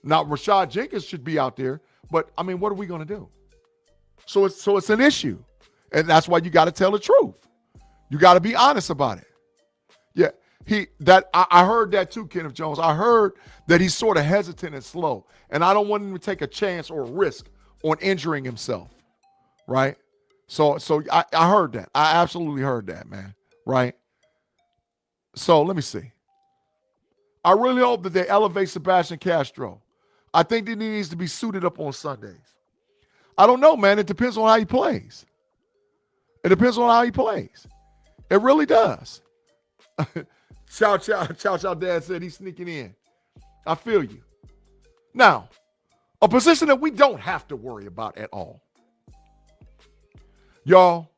Now Rashad Jenkins should be out there, but I mean, what are we gonna do? So it's an issue, and that's why you got to tell the truth. You got to be honest about it. Yeah, I heard that too, Kenneth Jones. I heard that he's sort of hesitant and slow, and I don't want him to take a chance or a risk on injuring himself, right? So I heard that. I absolutely heard that, man, right? So let me see. I really hope that they elevate Sebastian Castro. I think that he needs to be suited up on Sundays. I don't know, man. It depends on how he plays. It depends on how he plays. It really does. Chow, Dad said he's sneaking in. I feel you. Now, a position that we don't have to worry about at all. Y'all,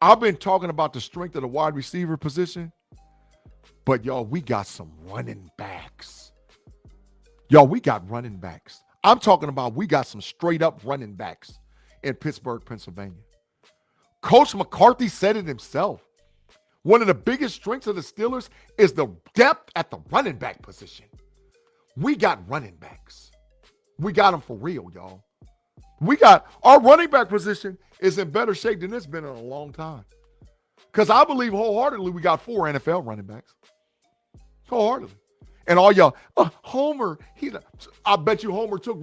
I've been talking about the strength of the wide receiver position, but y'all, we got some running backs. Y'all, we got running backs. I'm talking about we got some straight up running backs in Pittsburgh, Pennsylvania. Coach McCarthy said it himself. One of the biggest strengths of the Steelers is the depth at the running back position. We got running backs. We got them for real, y'all. We got our running back position is in better shape than it's been in a long time. Because I believe wholeheartedly we got 4 NFL running backs. Wholeheartedly. And all y'all, Homer, I bet you Homer took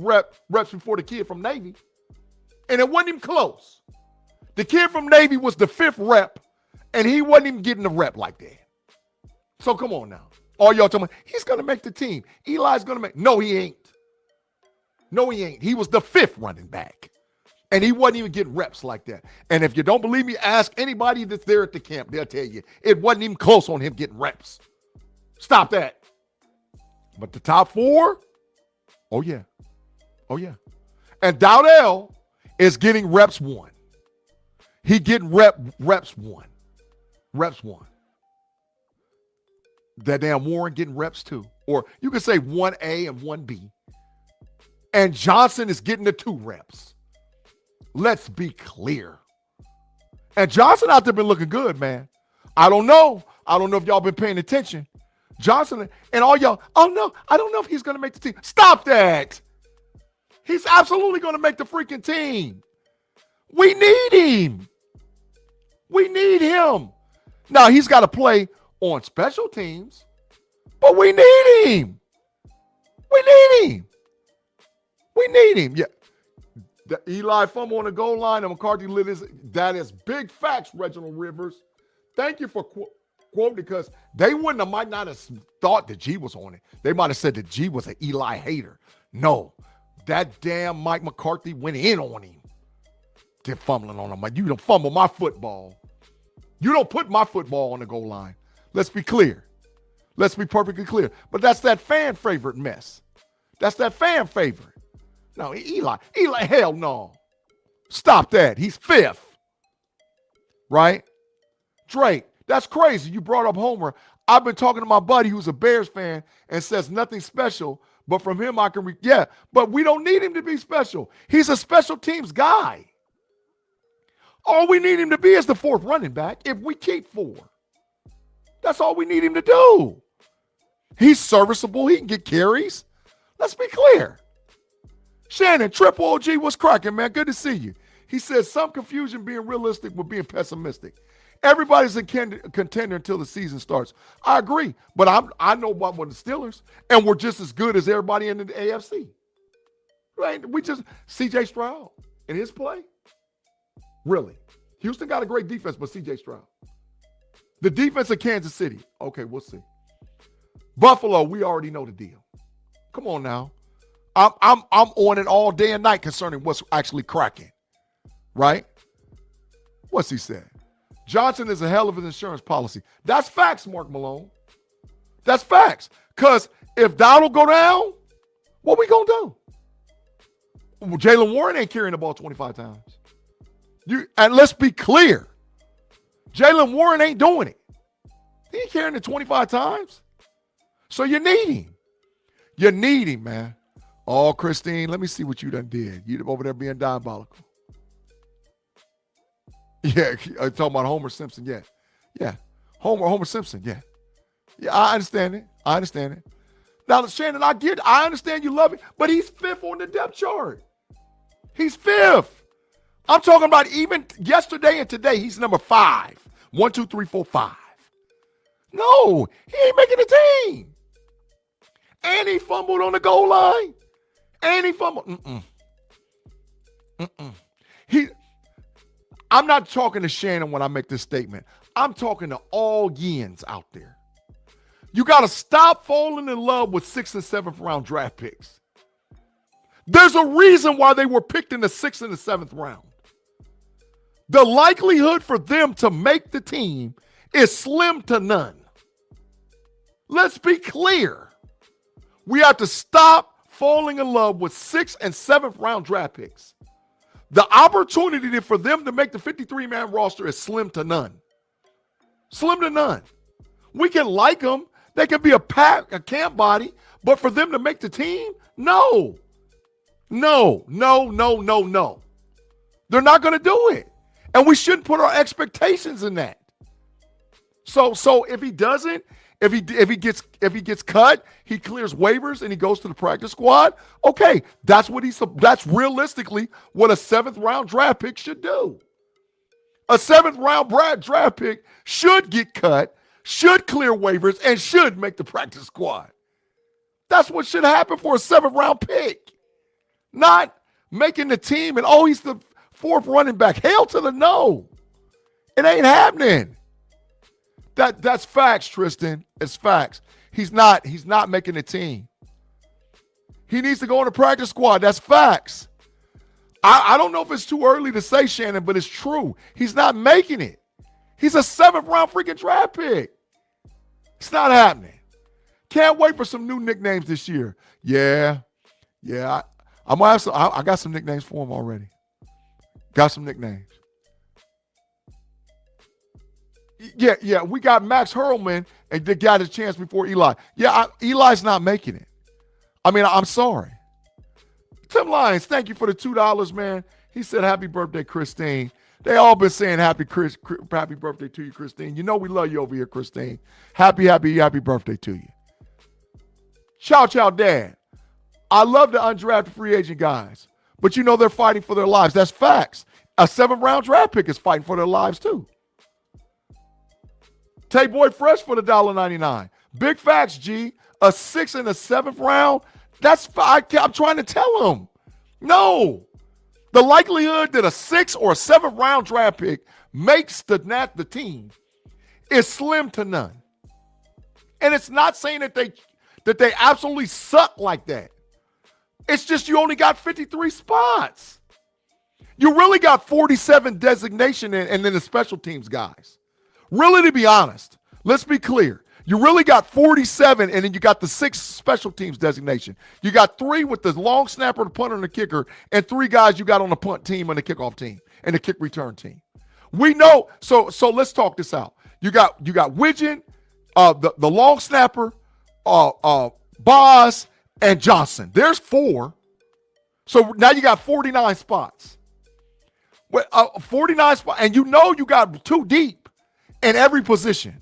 reps before the kid from Navy. And it wasn't even close. The kid from Navy was the 5th rep, and he wasn't even getting the rep like that. So come on now. All y'all talking about, he's going to make the team. Eli's going to make. No, he ain't. No, he ain't. He was the 5th running back. And he wasn't even getting reps like that. And if you don't believe me, ask anybody that's there at the camp. They'll tell you it wasn't even close on him getting reps. Stop that. But the top 4, oh yeah. Oh yeah. And Dowdell is getting reps 1. He getting reps 1. Reps 1. That damn Warren getting reps 2. Or you could say 1A and 1B. And Johnson is getting the 2 reps. Let's be clear. And Johnson out there been looking good, man. I don't know if y'all been paying attention. Johnson and all y'all, oh no, I don't know if he's going to make the team. Stop that. He's absolutely going to make the freaking team. We need him. We need him. Now, he's got to play on special teams, but we need him. We need him. We need him. Yeah. The Eli fumble on the goal line and McCarthy lit his. That is big facts, Reginald Rivers. Thank you for quoting, because they might not have thought that G was on it. They might have said that G was an Eli hater. No, that damn Mike McCarthy went in on him. They're fumbling on him. You don't fumble my football. You don't put my football on the goal line. Let's be clear. Let's be perfectly clear. But that's that fan favorite mess. That's that fan favorite. No, Eli, hell no. Stop that. He's 5th. Right? Drake, that's crazy. You brought up Homer. I've been talking to my buddy who's a Bears fan and says nothing special, but from him I can but we don't need him to be special. He's a special teams guy. All we need him to be is the fourth running back if we keep 4. That's all we need him to do. He's serviceable. He can get carries. Let's be clear. Shannon, Triple OG, what's cracking, man? Good to see you. He says some confusion being realistic with being pessimistic. Everybody's a contender until the season starts. I agree, but I know about the Steelers, and we're just as good as everybody in the AFC. Right? We just C.J. Stroud and his play. Really. Houston got a great defense, but C.J. Stroud. The defense of Kansas City. Okay, we'll see. Buffalo, we already know the deal. Come on now. I'm on it all day and night concerning what's actually cracking. Right? What's he said? Johnson is a hell of an insurance policy. That's facts, Mark Malone. That's facts. Because if Donald go down, what we going to do? Well, Jaylen Warren ain't carrying the ball 25 times. And let's be clear. Jaylen Warren ain't doing it. He ain't carrying it 25 times. So you need him. You need him, man. Oh, Christine, let me see what you done did. You over there being diabolical. Yeah, talking about Homer Simpson, yeah. Yeah, Homer Simpson, yeah. Yeah, I understand it. Now, Shannon, I understand you love it, but he's 5th on the depth chart. He's 5th. I'm talking about even yesterday and today, he's number 5. 1, 2, 3, 4, 5. No, he ain't making the team. And he fumbled on the goal line. And he fumbled. I'm not talking to Shannon when I make this statement. I'm talking to all Yens out there. You got to stop falling in love with 6th and 7th round draft picks. There's a reason why they were picked in the 6th and the 7th round. The likelihood for them to make the team is slim to none. Let's be clear. We have to stop falling in love with 6th and 7th round draft picks. The opportunity for them to make the 53-man roster is slim to none. Slim to none. We can like them. They can be a camp body, but for them to make the team, no. No. They're not going to do it. And we shouldn't put our expectations in that. So if he doesn't, if he gets cut, he clears waivers and he goes to the practice squad. Okay, that's realistically what a 7th round draft pick should do. A 7th round draft pick should get cut, should clear waivers, and should make the practice squad. That's what should happen for a 7th round pick. Not making the team and he's the 4th running back. Hell to the no. It ain't happening. That's facts, Tristan. It's facts. He's not making the team. He needs to go on the practice squad. That's facts. I don't know if it's too early to say, Shannon, but it's true. He's not making it. He's a 7th round freaking draft pick. It's not happening. Can't wait for some new nicknames this year. Yeah. I'm gonna have some. I got some nicknames for him already. Got some nicknames. Yeah. We got Max Hurlman and they got his chance before Eli. Yeah, Eli's not making it. I mean, I'm sorry. Tim Lyons, thank you for the $2, man. He said, "Happy birthday, Christine." They all been saying happy birthday to you, Christine. You know we love you over here, Christine. Happy birthday to you. Chow, Dad. I love the undrafted free agent guys, but you know they're fighting for their lives. That's facts. A 7th round draft pick is fighting for their lives too. Tay Boy Fresh for the $1.99. Big facts, G. A 6th and a 7th round. I'm trying to tell him. No. The likelihood that a 6th or a 7th round draft pick makes the team is slim to none. And it's not saying that they absolutely suck like that. It's just you only got 53 spots. You really got 47 designation and then the special teams guys. Really, to be honest, let's be clear. You really got 47, and then you got the 6 special teams designation. You got 3 with the long snapper, the punter, and the kicker, and 3 guys you got on the punt team and the kickoff team and the kick return team. We know. So let's talk this out. You got Widgeon, the long snapper, Boz, and Johnson. There's 4. So now you got 49 spots. With 49 spots, and you know you got too deep in every position.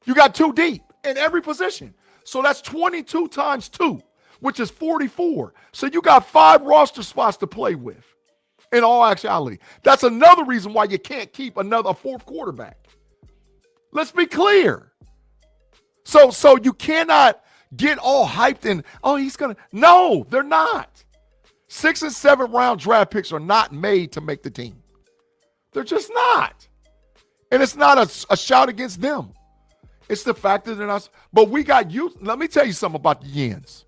You got too deep in every position. So that's 22 times 2, which is 44. So you got 5 roster spots to play with in all actuality. That's another reason why you can't keep a fourth quarterback. Let's be clear. So you cannot get all hyped and, oh, he's going to. No, they're not. 6 and 7 round draft picks are not made to make the team. They're just not. And it's not a shout against them. It's the fact that they're not. But we got used. Let me tell you something about the Yens.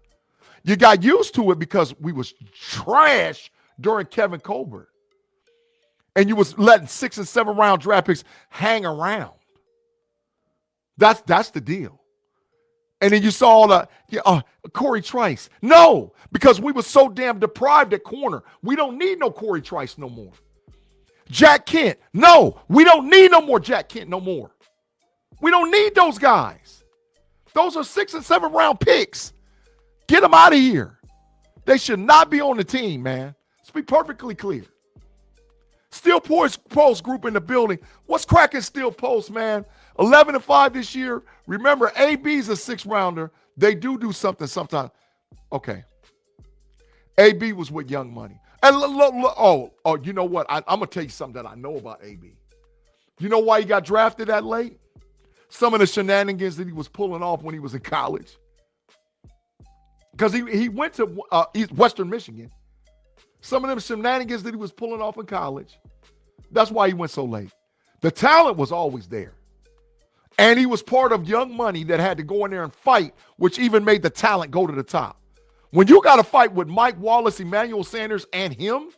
You got used to it because we was trash during Kevin Colbert. And you was letting 6 and 7 round draft picks hang around. That's the deal. And then you saw Corey Trice. No, because we were so damn deprived at corner. We don't need no Corey Trice no more. Jack Kent. No, we don't need no more Jack Kent no more. We don't need those guys. Those are 6 and 7 round picks. Get them out of here. They should not be on the team, man. Let's be perfectly clear. Steel Post group in the building. What's cracking Steel Post, man? 11 and 5 this year. Remember, AB's a 6th rounder. They do something sometimes. Okay. AB was with Young Money. And you know what? I'm going to tell you something that I know about AB. You know why he got drafted that late? Some of the shenanigans that he was pulling off when he was in college. Because he went to Western Michigan. Some of them shenanigans that he was pulling off in college. That's why he went so late. The talent was always there. And he was part of Young Money that had to go in there and fight, which even made the talent go to the top. When you got to fight with Mike Wallace, Emmanuel Sanders, and him,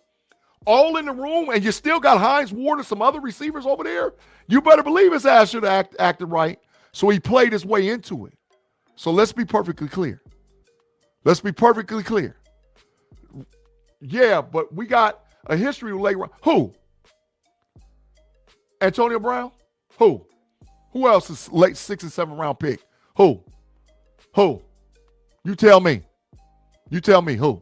all in the room, and you still got Hines Ward and some other receivers over there, you better believe his ass should have acted right. So he played his way into it. So let's be perfectly clear. Let's be perfectly clear. Yeah, but we got a history of late. Who? Antonio Brown? Who? Who else is late 6 and 7 round pick? Who? You tell me. You tell me who?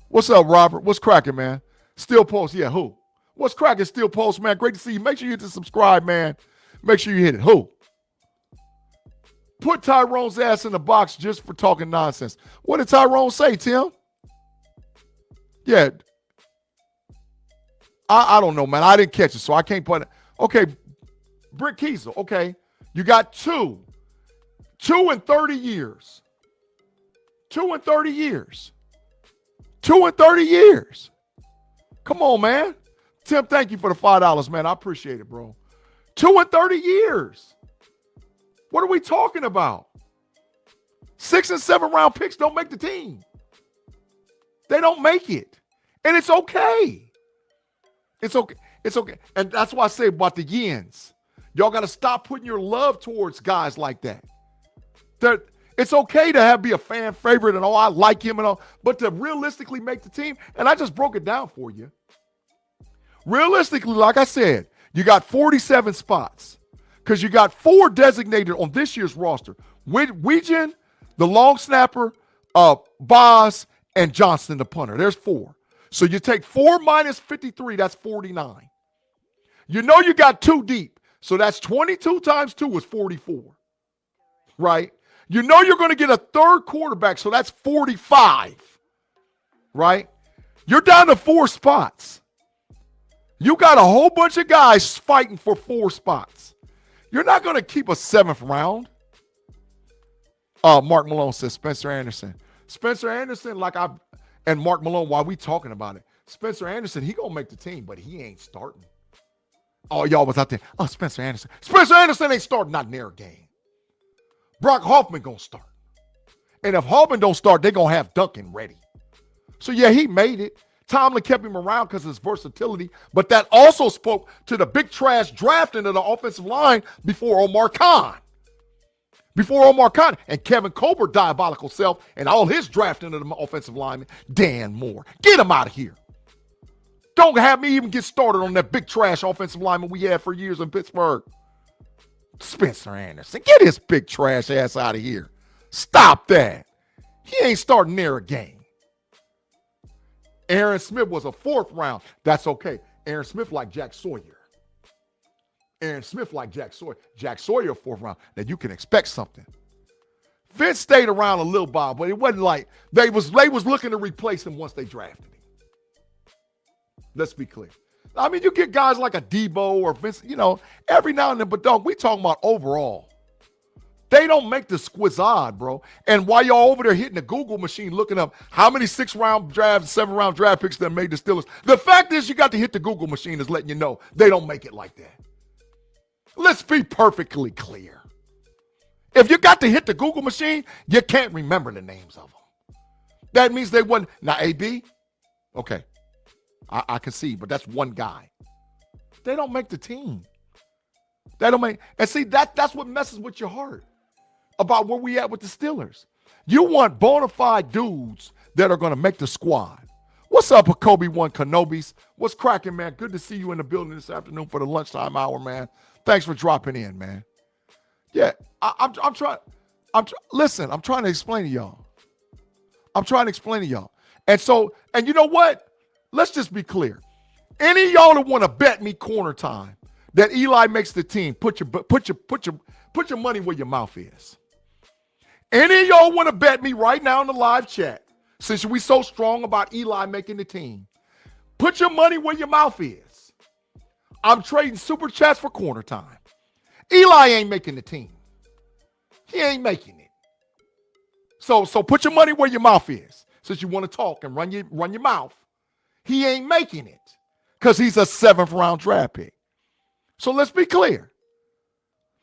What's up, Robert? What's cracking, man? Steel Post, yeah, who? What's cracking, Steel Post, man? Great to see you. Make sure you hit the subscribe, man. Make sure you hit it. Who? Put Tyrone's ass in the box just for talking nonsense. What did Tyrone say, Tim? Yeah. I don't know, man. I didn't catch it, so I can't put it. Okay, Britt Kiesel, okay. You got 2 in 30 years. 2 in 30 years. 2 in 30 years. Come on, man. Tim, thank you for the $5, man. I appreciate it, bro. 2 in 30 years. What are we talking about? 6 and 7 round picks don't make the team. They don't make it. And it's okay. It's okay. It's okay. And that's why I say about the Yens. Y'all got to stop putting your love towards guys like that. It's okay to be a fan favorite and I like him and all, but to realistically make the team, and I just broke it down for you. Realistically, like I said, you got 47 spots because you got 4 designated on this year's roster. Weegan, the long snapper, Boz, and Johnson, the punter. There's 4. So you take 4 minus 53, that's 49. You know you got 2 deep. So that's 22 times 2 is 44, right? You know you're going to get a 3rd quarterback, so that's 45, right? You're down to 4 spots. You got a whole bunch of guys fighting for 4 spots. You're not going to keep a 7th round. Mark Malone says Spencer Anderson. Spencer Anderson, and Mark Malone, while we talking about it, Spencer Anderson, he going to make the team, but he ain't starting. Oh, y'all was out there. Oh, Spencer Anderson. Spencer Anderson ain't starting, not in their game. Brock Hoffman going to start. And if Hoffman don't start, they're going to have Duncan ready. So, yeah, he made it. Tomlin kept him around because of his versatility, but that also spoke to the big trash drafting of the offensive line before Omar Khan. And Kevin Colbert, diabolical self, and all his drafting of the offensive lineman, Dan Moore. Get him out of here. Don't have me even get started on that big trash offensive lineman we had for years in Pittsburgh. Spencer Anderson. Get his big trash ass out of here. Stop that. He ain't starting there a game. Aaron Smith was a 4th round. That's okay. Aaron Smith like Jack Sawyer. Aaron Smith like Jack Sawyer. Jack Sawyer, 4th round. Now you can expect something. Vince stayed around a little while, but it wasn't like they was looking to replace him once they drafted him. Let's be clear. I mean, you get guys like a Debo or Vince, every now and then, but dog, we talking about overall. They don't make the squizard, bro. And while y'all over there hitting the Google machine looking up how many 6-round drafts, 7-round draft picks that made the Steelers, the fact is you got to hit the Google machine is letting you know they don't make it like that. Let's be perfectly clear. If you got to hit the Google machine, you can't remember the names of them. That means they wasn't. Now, AB, okay, I can see, but that's one guy. They don't make the team. They don't make, and see, that's what messes with your heart about where we at with the Steelers. You want bona fide dudes that are going to make the squad. What's up, Kobe One Kenobis? What's cracking, man? Good to see you in the building this afternoon for the lunchtime hour, man. Thanks for dropping in, man. Yeah, I'm trying. Listen, I'm trying to explain to y'all. And you know what? Let's just be clear. Any of y'all that want to bet me corner time that Eli makes the team, put your money where your mouth is. Any of y'all want to bet me right now in the live chat, since we so strong about Eli making the team, put your money where your mouth is. I'm trading super chats for corner time. Eli ain't making the team. He ain't making it. So put your money where your mouth is, since you want to talk and run your mouth. He ain't making it because he's a 7th round draft pick. So let's be clear.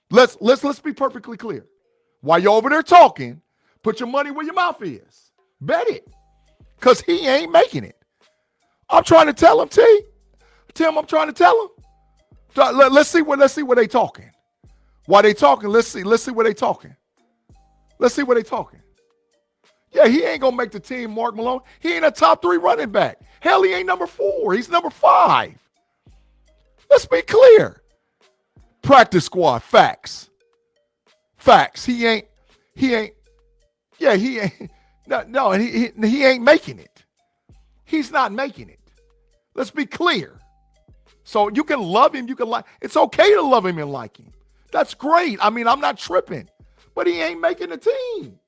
Let's be perfectly clear. While you're over there talking, put your money where your mouth is. Bet it. Because he ain't making it. I'm trying to tell him, Tim, I'm trying to tell him. Let's see what they talking. While they talking, let's see what they talking. Let's see what they talking. Yeah, he ain't gonna make the team, Mark Malone. He ain't a top 3 running back. Hell, he ain't number 4. He's number 5. Let's be clear. Practice squad, facts. He ain't. Yeah, he ain't. No, he ain't making it. He's not making it. Let's be clear. So you can love him, you can like. It's okay to love him and like him. That's great. I mean, I'm not tripping, but he ain't making the team.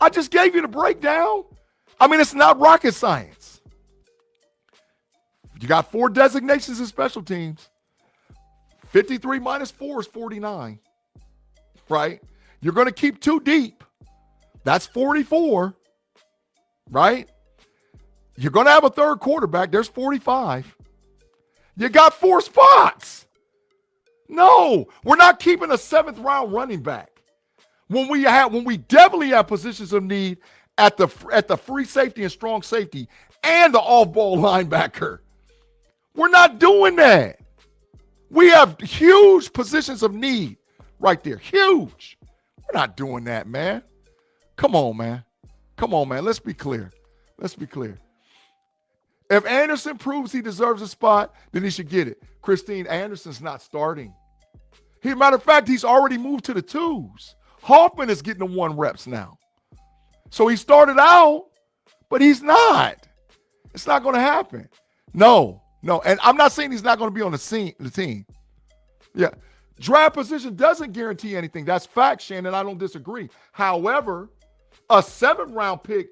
I just gave you the breakdown. I mean, it's not rocket science. You got 4 designations in special teams. 53 minus 4 is 49, right? You're going to keep 2 deep. That's 44, right? You're going to have a 3rd quarterback. There's 45. You got 4 spots. No, we're not keeping a 7th round running back. When we definitely have positions of need at the free safety and strong safety and the off-ball linebacker. We're not doing that. We have huge positions of need right there. Huge. We're not doing that, man. Come on, man. Let's be clear. If Anderson proves he deserves a spot, then he should get it. Christine, Anderson's not starting. Matter of fact, he's already moved to the 2s. Hoffman is getting the 1 reps now. So he started out, but he's not. It's not going to happen. No. And I'm not saying he's not going to be on the team. Yeah. Draft position doesn't guarantee anything. That's fact, Shannon. I don't disagree. However, a 7th round pick,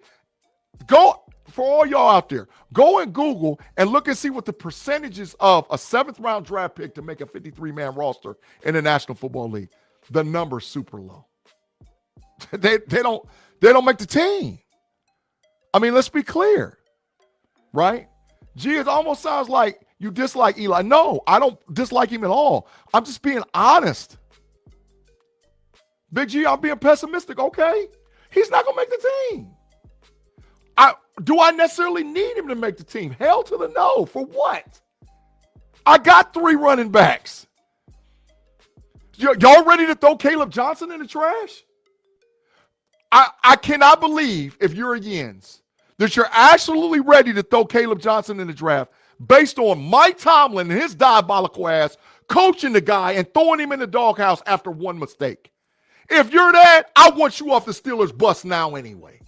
for all y'all out there, go and Google and look and see what the percentages of a 7th round draft pick to make a 53-man roster in the National Football League. The number's super low. They don't make the team. I mean, let's be clear, right? Gee, it almost sounds like you dislike Eli. No, I don't dislike him at all. I'm just being honest. Big G, I'm being pessimistic. Okay, he's not gonna make the team. Do I necessarily need him to make the team? Hell to the no. For what? I got 3 running backs. Y'all ready to throw Caleb Johnson in the trash? I cannot believe, if you're a Yens, that you're absolutely ready to throw Caleb Johnson in the draft based on Mike Tomlin and his diabolical ass coaching the guy and throwing him in the doghouse after 1 mistake. If you're that, I want you off the Steelers bus now anyway.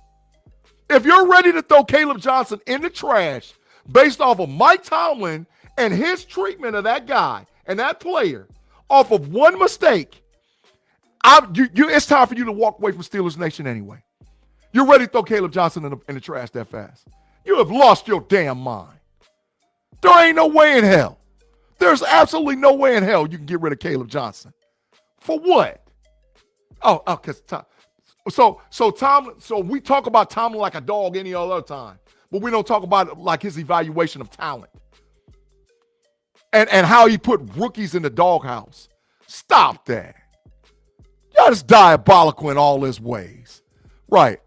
If you're ready to throw Caleb Johnson in the trash based off of Mike Tomlin and his treatment of that guy and that player off of one mistake, it's time for you to walk away from Steelers Nation anyway. You're ready to throw Caleb Johnson in the trash that fast. You have lost your damn mind. There ain't no way in hell. There's absolutely no way in hell you can get rid of Caleb Johnson. For what? Because Tomlin. So we talk about Tomlin like a dog any other time, but we don't talk about it like his evaluation of talent and how he put rookies in the doghouse. Stop that. Y'all just diabolical in all his ways, right?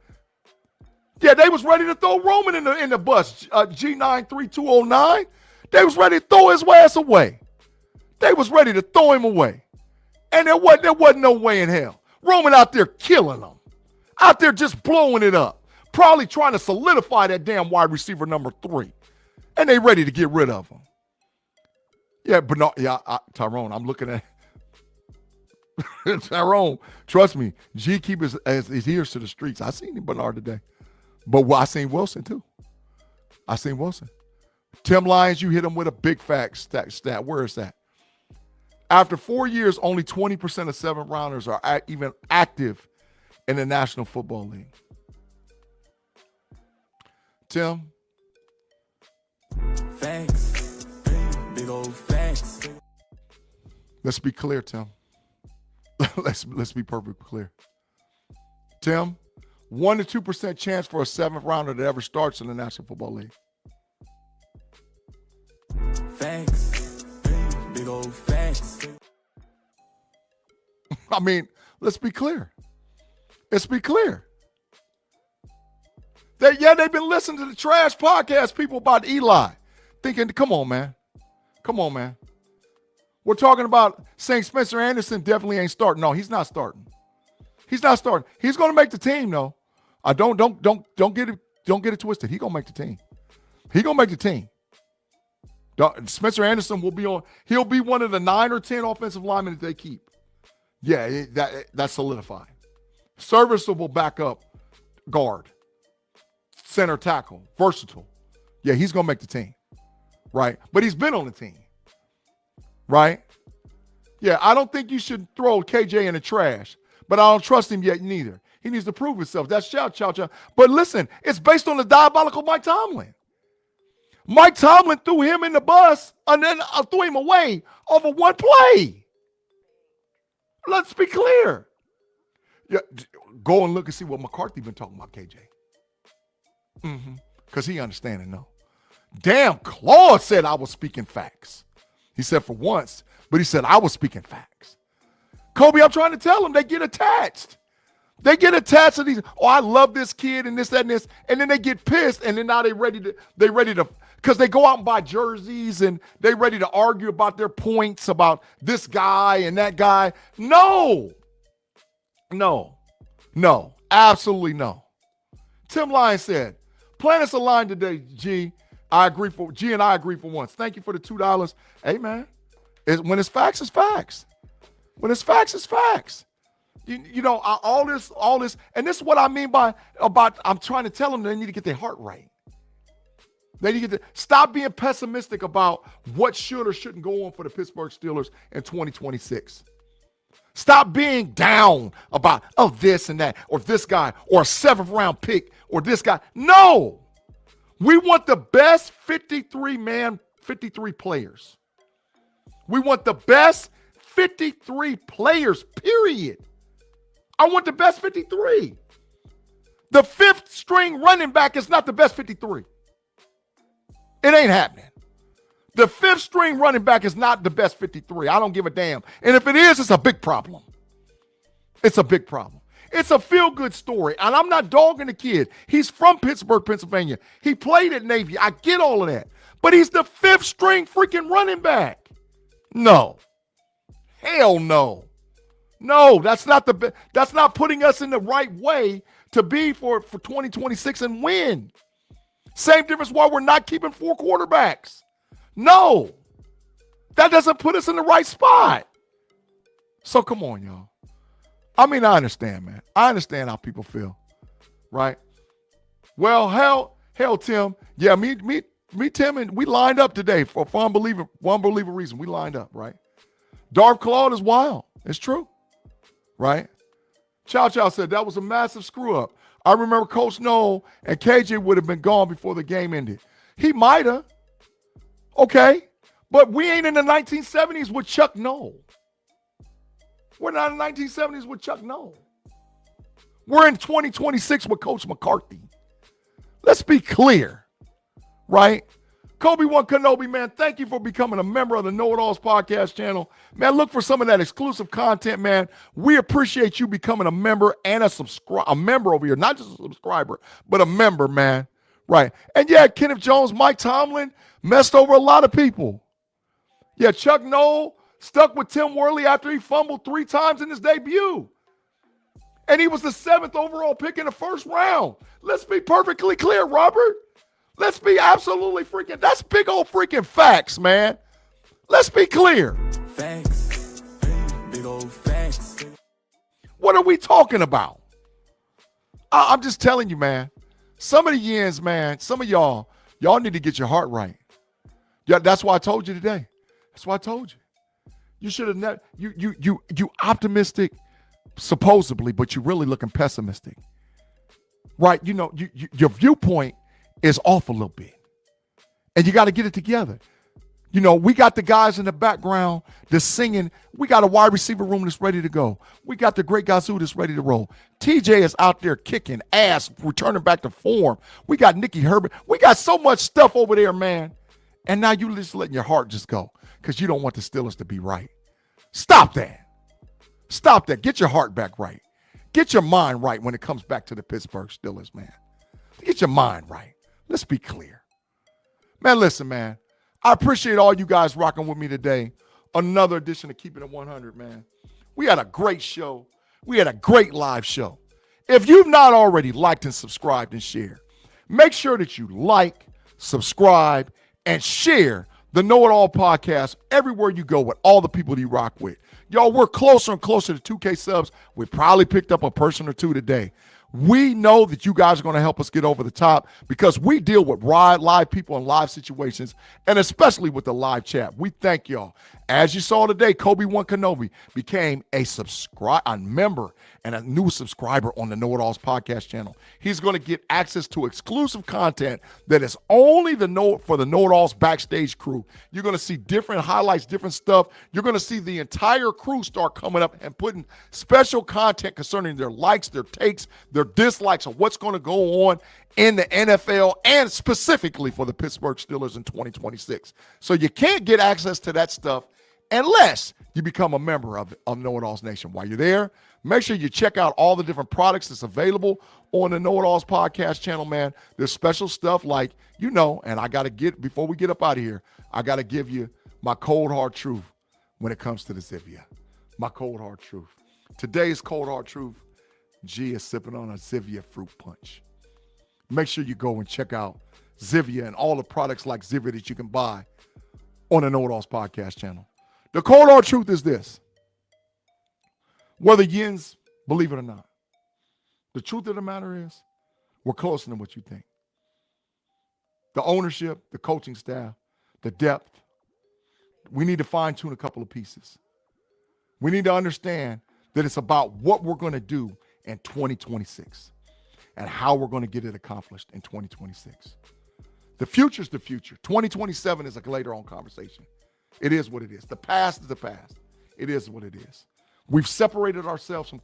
Yeah, they was ready to throw Roman in the bus. G93209. They was ready to throw his ass away. They was ready to throw him away. And there wasn't no way in hell. Roman out there killing them. Out there just blowing it up. Probably trying to solidify that damn wide receiver number 3. And they ready to get rid of him. Yeah, Bernard, Tyrone, I'm looking at Tyrone. Trust me, G keep his ears to the streets. I seen him Bernard today. But I seen Wilson too. Tim Lyons, you hit him with a big fact stat. Where is that? After 4 years, only 20% of 7th-rounders are even active in the National Football League. Tim? Facts. Big old facts. Let's be clear, Tim. Let's be perfectly clear. Tim, 1 to 2% chance for a 7th-rounder that ever starts in the National Football League. Facts. Big old facts. I mean, let's be clear. They've been listening to the trash podcast people about Eli, thinking, come on, man. We're talking about saying Spencer Anderson definitely ain't starting. No, he's not starting. He's going to make the team, though. Don't get it twisted. He's going to make the team. Spencer Anderson he'll be one of the 9 or 10 offensive linemen that they keep. Yeah, that's solidified. Serviceable backup guard, center tackle, versatile. Yeah, he's going to make the team, right? But he's been on the team, right? Yeah, I don't think you should throw KJ in the trash, but I don't trust him yet neither. He needs to prove himself. That's chow. But listen, it's based on the diabolical Mike Tomlin. Mike Tomlin threw him in the bus and then threw him away over one play. Let's be clear. Yeah, go and look and see what McCarthy been talking about, KJ. Because he understand and know. Damn, Claude said I was speaking facts. He said for once, but he said I was speaking facts. Kobe, I'm trying to tell them they get attached. They get attached to these, I love this kid and this, that, and this. And then they get pissed and then now they ready to, because they go out and buy jerseys and they ready to argue about their points about this guy and that guy. No, absolutely no. Tim Lyons said, planets aligned today, G. I agree for once. Thank you for the $2. Hey, man, when it's facts, it's facts. When it's facts, it's facts. You know, all this, and this is what I mean about I'm trying to tell them they need to get their heart right. They need to stop being pessimistic about what should or shouldn't go on for the Pittsburgh Steelers in 2026. Stop being down about, this and that, or this guy, or a 7th-round pick, or this guy. No. We want the best 53 players. We want the best 53 players, period. I want the best 53. The 5th string running back is not the best 53. It ain't happening. The 5th string running back is not the best 53. I don't give a damn. And if it is, it's a big problem. It's a big problem. It's a feel-good story. And I'm not dogging the kid. He's from Pittsburgh, Pennsylvania. He played at Navy. I get all of that. But he's the 5th string freaking running back. No. Hell no. No, that's not putting us in the right way to be for 2026 and win. Same difference why we're not keeping 4 quarterbacks. No. That doesn't put us in the right spot. So come on, y'all. I mean, I understand, man. I understand how people feel, right? Well, hell, Tim. Yeah, me, Tim, and we lined up today for one believer reason. We lined up, right? Darth Claude is wild. It's true, right? Chow said that was a massive screw up. I remember Coach Noel and KJ would have been gone before the game ended. He might have. Okay. But we ain't in the 1970s with Chuck Noll. We're not in the 1970s with Chuck Noll. We're in 2026 with Coach McCarthy. Let's be clear, right? Kobe One Kenobi, man, thank you for becoming a member of the Know It Alls podcast channel. Man, look for some of that exclusive content, man. We appreciate you becoming a member and a member over here, not just a subscriber, but a member, man. Right. And yeah, Kenneth Jones, Mike Tomlin messed over a lot of people. Yeah, Chuck Noll stuck with Tim Worley after he fumbled 3 times in his debut. And he was the 7th overall pick in the first round. Let's be perfectly clear, Robert. Let's be absolutely freaking, that's big old freaking facts, man. Let's be clear. Facts. Big old facts. What are we talking about? I'm just telling you, man. Some of the yins, man, some of y'all need to get your heart right. Yeah, that's why I told you today. That's why I told you. You should have never, you optimistic, supposedly, but you're really looking pessimistic. Right? You know, your viewpoint is off a little bit. And you got to get it together. You know, we got the guys in the background that's singing. We got a wide receiver room that's ready to go. We got the great Gazoo that's ready to roll. TJ is out there kicking ass, returning back to form. We got Nicky Herbert. We got so much stuff over there, man. And now you just letting your heart just go because you don't want the Steelers to be right. Stop that. Stop that. Get your heart back right. Get your mind right when it comes back to the Pittsburgh Steelers, man. Get your mind right. Let's be clear. Man, listen, man. I appreciate all you guys rocking with me today. Another edition of Keeping It 100, man. We had a great show. We had a great live show. If you've not already liked and subscribed and shared, make sure that you like, subscribe, and share the Know It All podcast everywhere you go with all the people that you rock with. Y'all, we're closer and closer to 2K subs. We probably picked up a person or two today. We know that you guys are going to help us get over the top because we deal with live people in live situations, and especially with the live chat. We thank y'all. As you saw today, Kobe One Kenobi became a member and a new subscriber on the Know It Alls podcast channel. He's going to get access to exclusive content that is only for the Know It Alls backstage crew. You're going to see different highlights, different stuff. You're going to see the entire crew start coming up and putting special content concerning their likes, their takes, their dislikes of what's going to go on in the NFL and specifically for the Pittsburgh Steelers in 2026. So you can't get access to that stuff unless you become a member of Know It Alls Nation. While you're there, make sure you check out all the different products that's available on the Know It Alls podcast channel, man. There's special stuff like, you know, and I got to before we get up out of here, I got to give you my cold hard truth when it comes to the Zivia. My cold hard truth. Today's cold hard truth, G is sipping on a Zivia fruit punch. Make sure you go and check out Zivia and all the products like Zivia that you can buy on the Know It Alls podcast channel. The cold hard truth is this. Whether yins believe it or not, the truth of the matter is we're closer than what you think. The ownership, the coaching staff, the depth, we need to fine-tune a couple of pieces. We need to understand that it's about what we're going to do in 2026 and how we're going to get it accomplished in 2026. The future's the future. 2027 is a later on conversation. It is what it is. The past is the past. It is what it is. We've separated ourselves from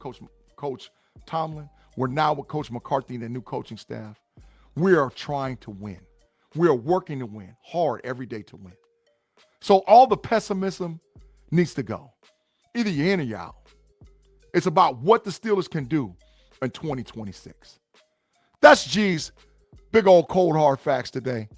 Coach Tomlin. We're now with Coach McCarthy and the new coaching staff. We are trying to win. We are working to win hard every day to win. So all the pessimism needs to go. Either you're in or you're out. It's about what the Steelers can do in 2026. That's G's big old cold hard facts today.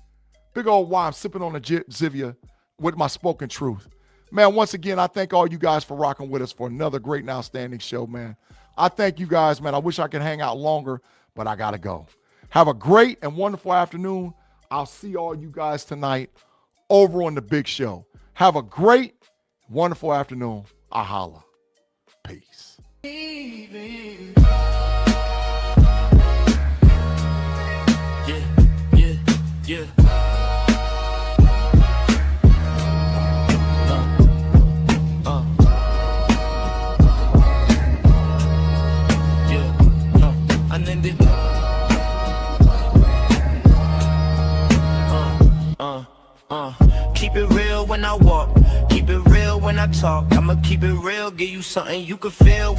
Big old why I'm sipping on a Zivia with my spoken truth. Man, once again, I thank all you guys for rocking with us for another great and outstanding show, man. I thank you guys, man. I wish I could hang out longer, but I got to go. Have a great and wonderful afternoon. I'll see all you guys tonight over on the big show. Have a great, wonderful afternoon. I holla. Peace. unending. Keep it real when I walk, keep it real when I talk. I'ma keep it real, give you something you can feel.